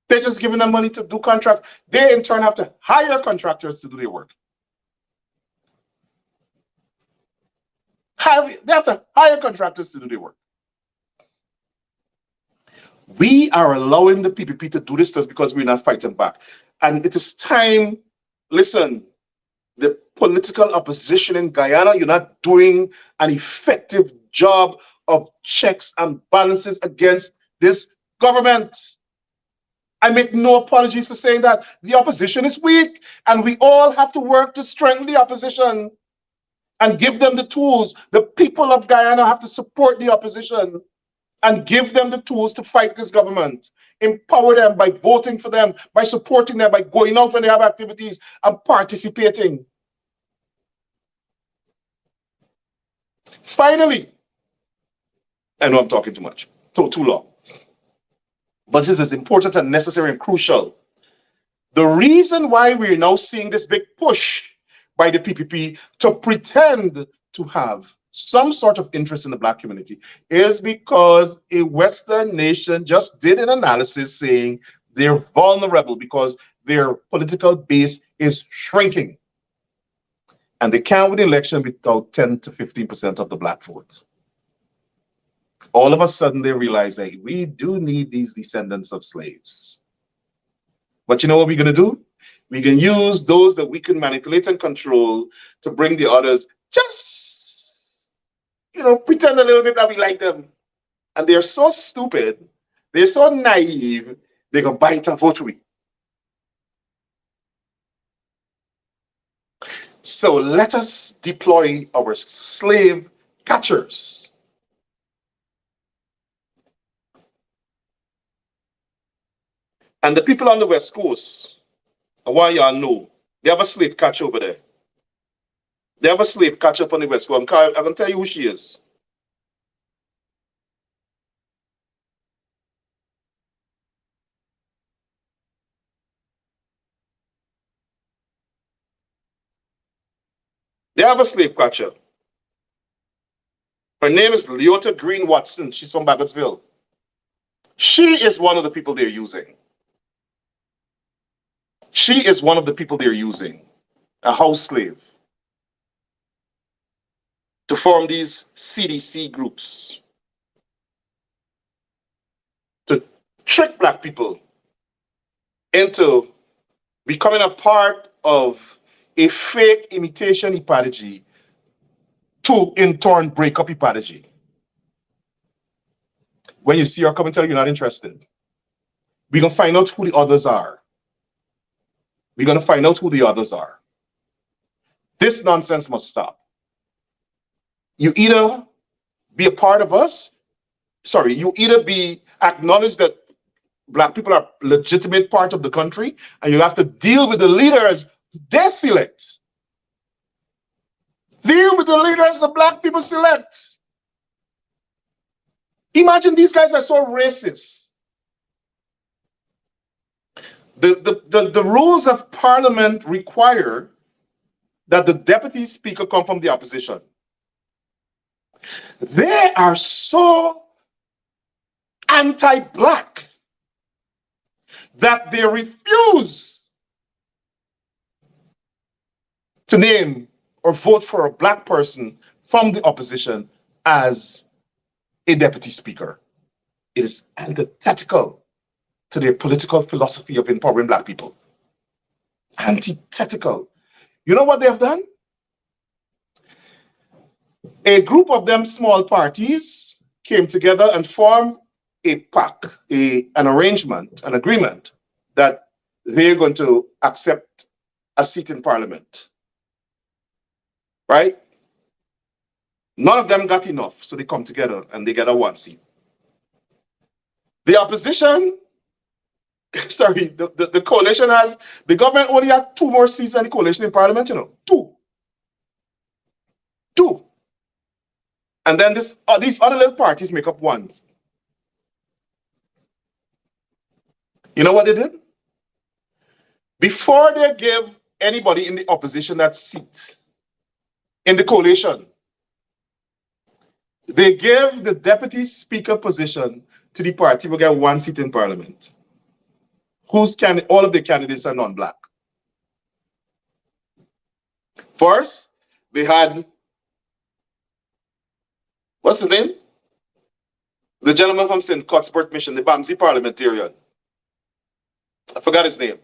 Speaker 1: They're just giving them money to do contracts. They in turn have to hire contractors to do their work. They have to hire contractors to do their work. We are allowing the PPP to do this to us because we're not fighting back. And it is time, listen, the political opposition in Guyana, you're not doing an effective job of checks and balances against this government. I make no apologies for saying that. The opposition is weak, and we all have to work to strengthen the opposition and give them the tools. The people of Guyana have to support the opposition and give them the tools to fight this government. Empower them by voting for them, by supporting them, by going out when they have activities and participating. Finally, I know I'm talking too much, too long, but this is important and necessary and crucial. The reason why we're now seeing this big push by the PPP to pretend to have some sort of interest in the Black community is because a Western nation just did an analysis saying they're vulnerable because their political base is shrinking. And they can't win the election without 10 to 15% of the Black vote. All of a sudden they realize that we do need these descendants of slaves. But you know what we're going to do? We can use those that we can manipulate and control to bring the others, just, pretend a little bit that we like them. And they're so stupid, they're so naive, they're going to bite and vote we. So let us deploy our slave catchers. And the people on the West Coast, I want y'all know, they have a slave catcher over there. They have a slave catcher up on the West Coast. I'm going to tell you who she is. They have a slave catcher. Her name is Leota Green Watson. She's from Baggotsville. She is one of the people they're using. She is one of the people they're using, a house slave, to form these CDC groups, to trick Black people into becoming a part of a fake imitation IDPAD-G to, in turn, break up IDPAD-G. When you see our commentary, you're not interested. We're going to find out who the others are. We're going to find out who the others are. This nonsense must stop. You either be a part of us, you either acknowledge that Black people are a legitimate part of the country, and you have to deal with the leaders they select. Deal with the leaders the Black people select. Imagine these guys are so racist. The rules of Parliament require that the deputy speaker come from the opposition. They are so anti-Black that they refuse to name or vote for a Black person from the opposition as a deputy speaker. It is antithetical to their political philosophy of empowering Black people. Antithetical. You know what they have done? A group of them small parties came together and formed a pact, an arrangement, an agreement that they're going to accept a seat in Parliament. Right? None of them got enough, so they come together and they get a one seat. The opposition Sorry, the coalition has, the government only has 2 more seats than the coalition in parliament, you know. Two. And then these other little parties make up 1. You know what they did? Before they give anybody in the opposition that seat in the coalition, they give the deputy speaker position to the party who get 1 seat in parliament, all of the candidates are non-black. First, they had, what's his name? The gentleman from St. Cuthbert Mission, the Bamsi parliamentarian. I forgot his name.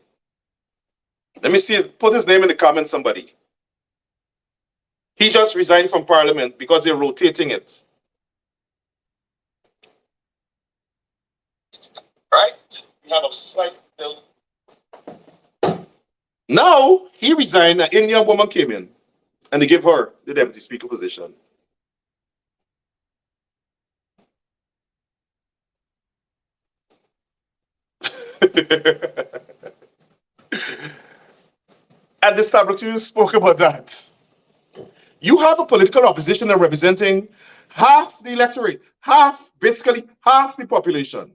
Speaker 1: Let me see, put his name in the comments, somebody. He just resigned from parliament because they're rotating it. Right? We have a slight bill. Now, he resigned, an Indian woman came in, and they gave her the deputy speaker position. And the Patriotism spoke about that. You have a political opposition that representing half the electorate, basically half the population.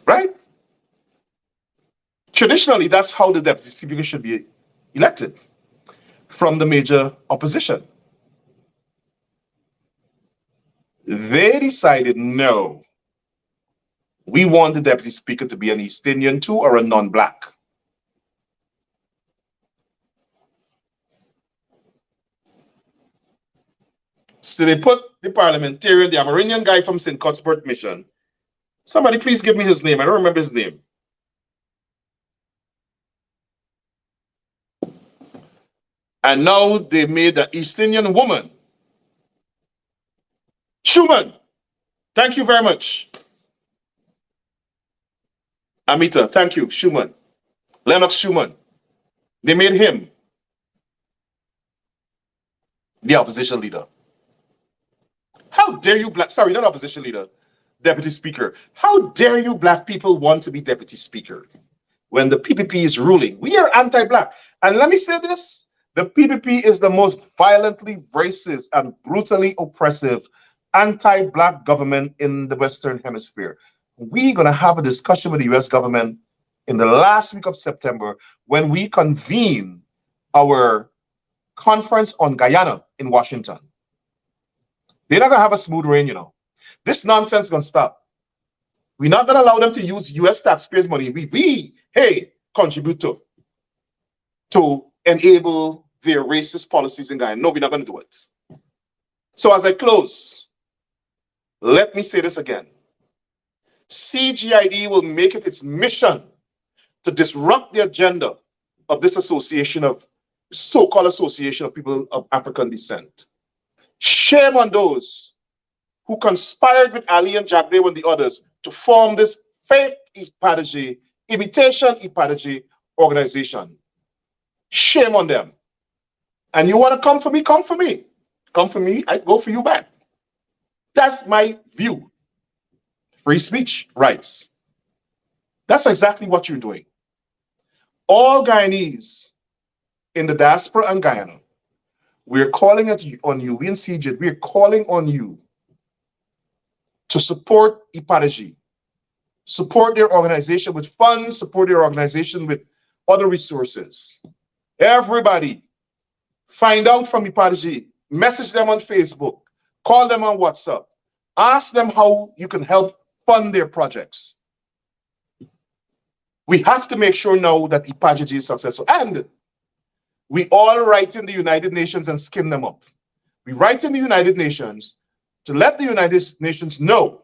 Speaker 1: Right? Traditionally, that's how the deputy speaker should be elected, from the major opposition. They decided, no, we want the deputy speaker to be an East Indian too, or a non-black. So they put the parliamentarian, the Amerindian guy from St. Cuthbert Mission. Somebody please give me his name. I don't remember his name. And now they made an East Indian woman. Schumann. Thank you very much. Amita, thank you. Schumann. Lennox Schumann. They made him the opposition leader. How dare you black, sorry, not opposition leader, deputy speaker. How dare you black people want to be deputy speaker when the PPP is ruling? We are anti-black. And let me say this, the PPP is the most violently racist and brutally oppressive anti-black government in the Western Hemisphere. We're going to have a discussion with the US government in the last week of September when we convene our conference on Guyana in Washington. They're not going to have a smooth reign, you know. This nonsense is going to stop. We're not going to allow them to use US taxpayers' money. We contribute to enable their racist policies in Guyana. No, we're not going to do it. So as I close, let me say this again. CGID will make it its mission to disrupt the agenda of this association of so-called association of people of African descent. Shame on those who conspired with Ali and Jack Day and the others to form this fake IDPAD-G, imitation IDPAD-G organization. Shame on them. And you want to come for me? Come for me. Come for me, I go for you back. That's my view. Free speech rights. That's exactly what you're doing. All Guyanese in the diaspora and Guyana, we're calling on you, we in CJ, we're calling on you to support IDPAD-G, support their organization with funds, support their organization with other resources. Everybody, find out from IDPAD-G, message them on Facebook, call them on WhatsApp, ask them how you can help fund their projects. We have to make sure now that IDPAD-G is successful. And we all write in the United Nations and skin them up. We write in the United Nations to let the United Nations know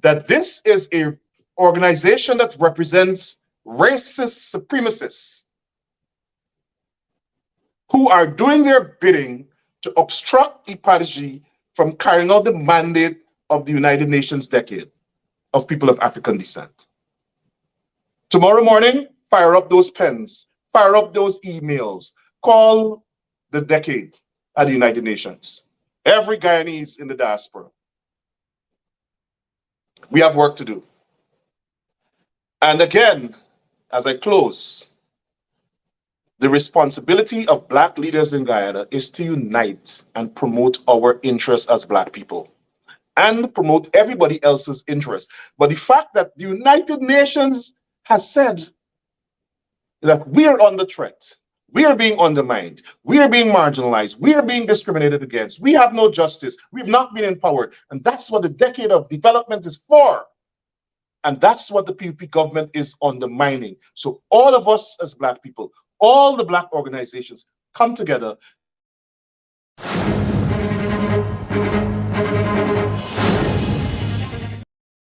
Speaker 1: that this is an organization that represents racist supremacists who are doing their bidding to obstruct IDPAD-G from carrying out the mandate of the United Nations Decade of People of African Descent. Tomorrow morning, fire up those pens, fire up those emails, call the decade at the United Nations. every Guyanese in the diaspora. We have work to do. And again, as I close, the responsibility of Black leaders in Guyana is to unite and promote our interests as Black people and promote everybody else's interests. But the fact that the United Nations has said that we are under threat, we are being undermined, we are being marginalized, we are being discriminated against, we have no justice, we've not been empowered, and that's what the decade of development is for. And that's what the PPP government is undermining. So all of us as Black people, all the Black organizations come together.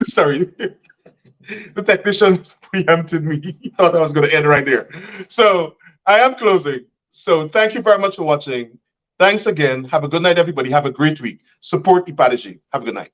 Speaker 1: Sorry, the technician preempted me. He thought I was going to end right there. So I am closing. So thank you very much for watching. Thanks again. Have a good night, everybody. Have a great week. Support IDPAD-G. Have a good night.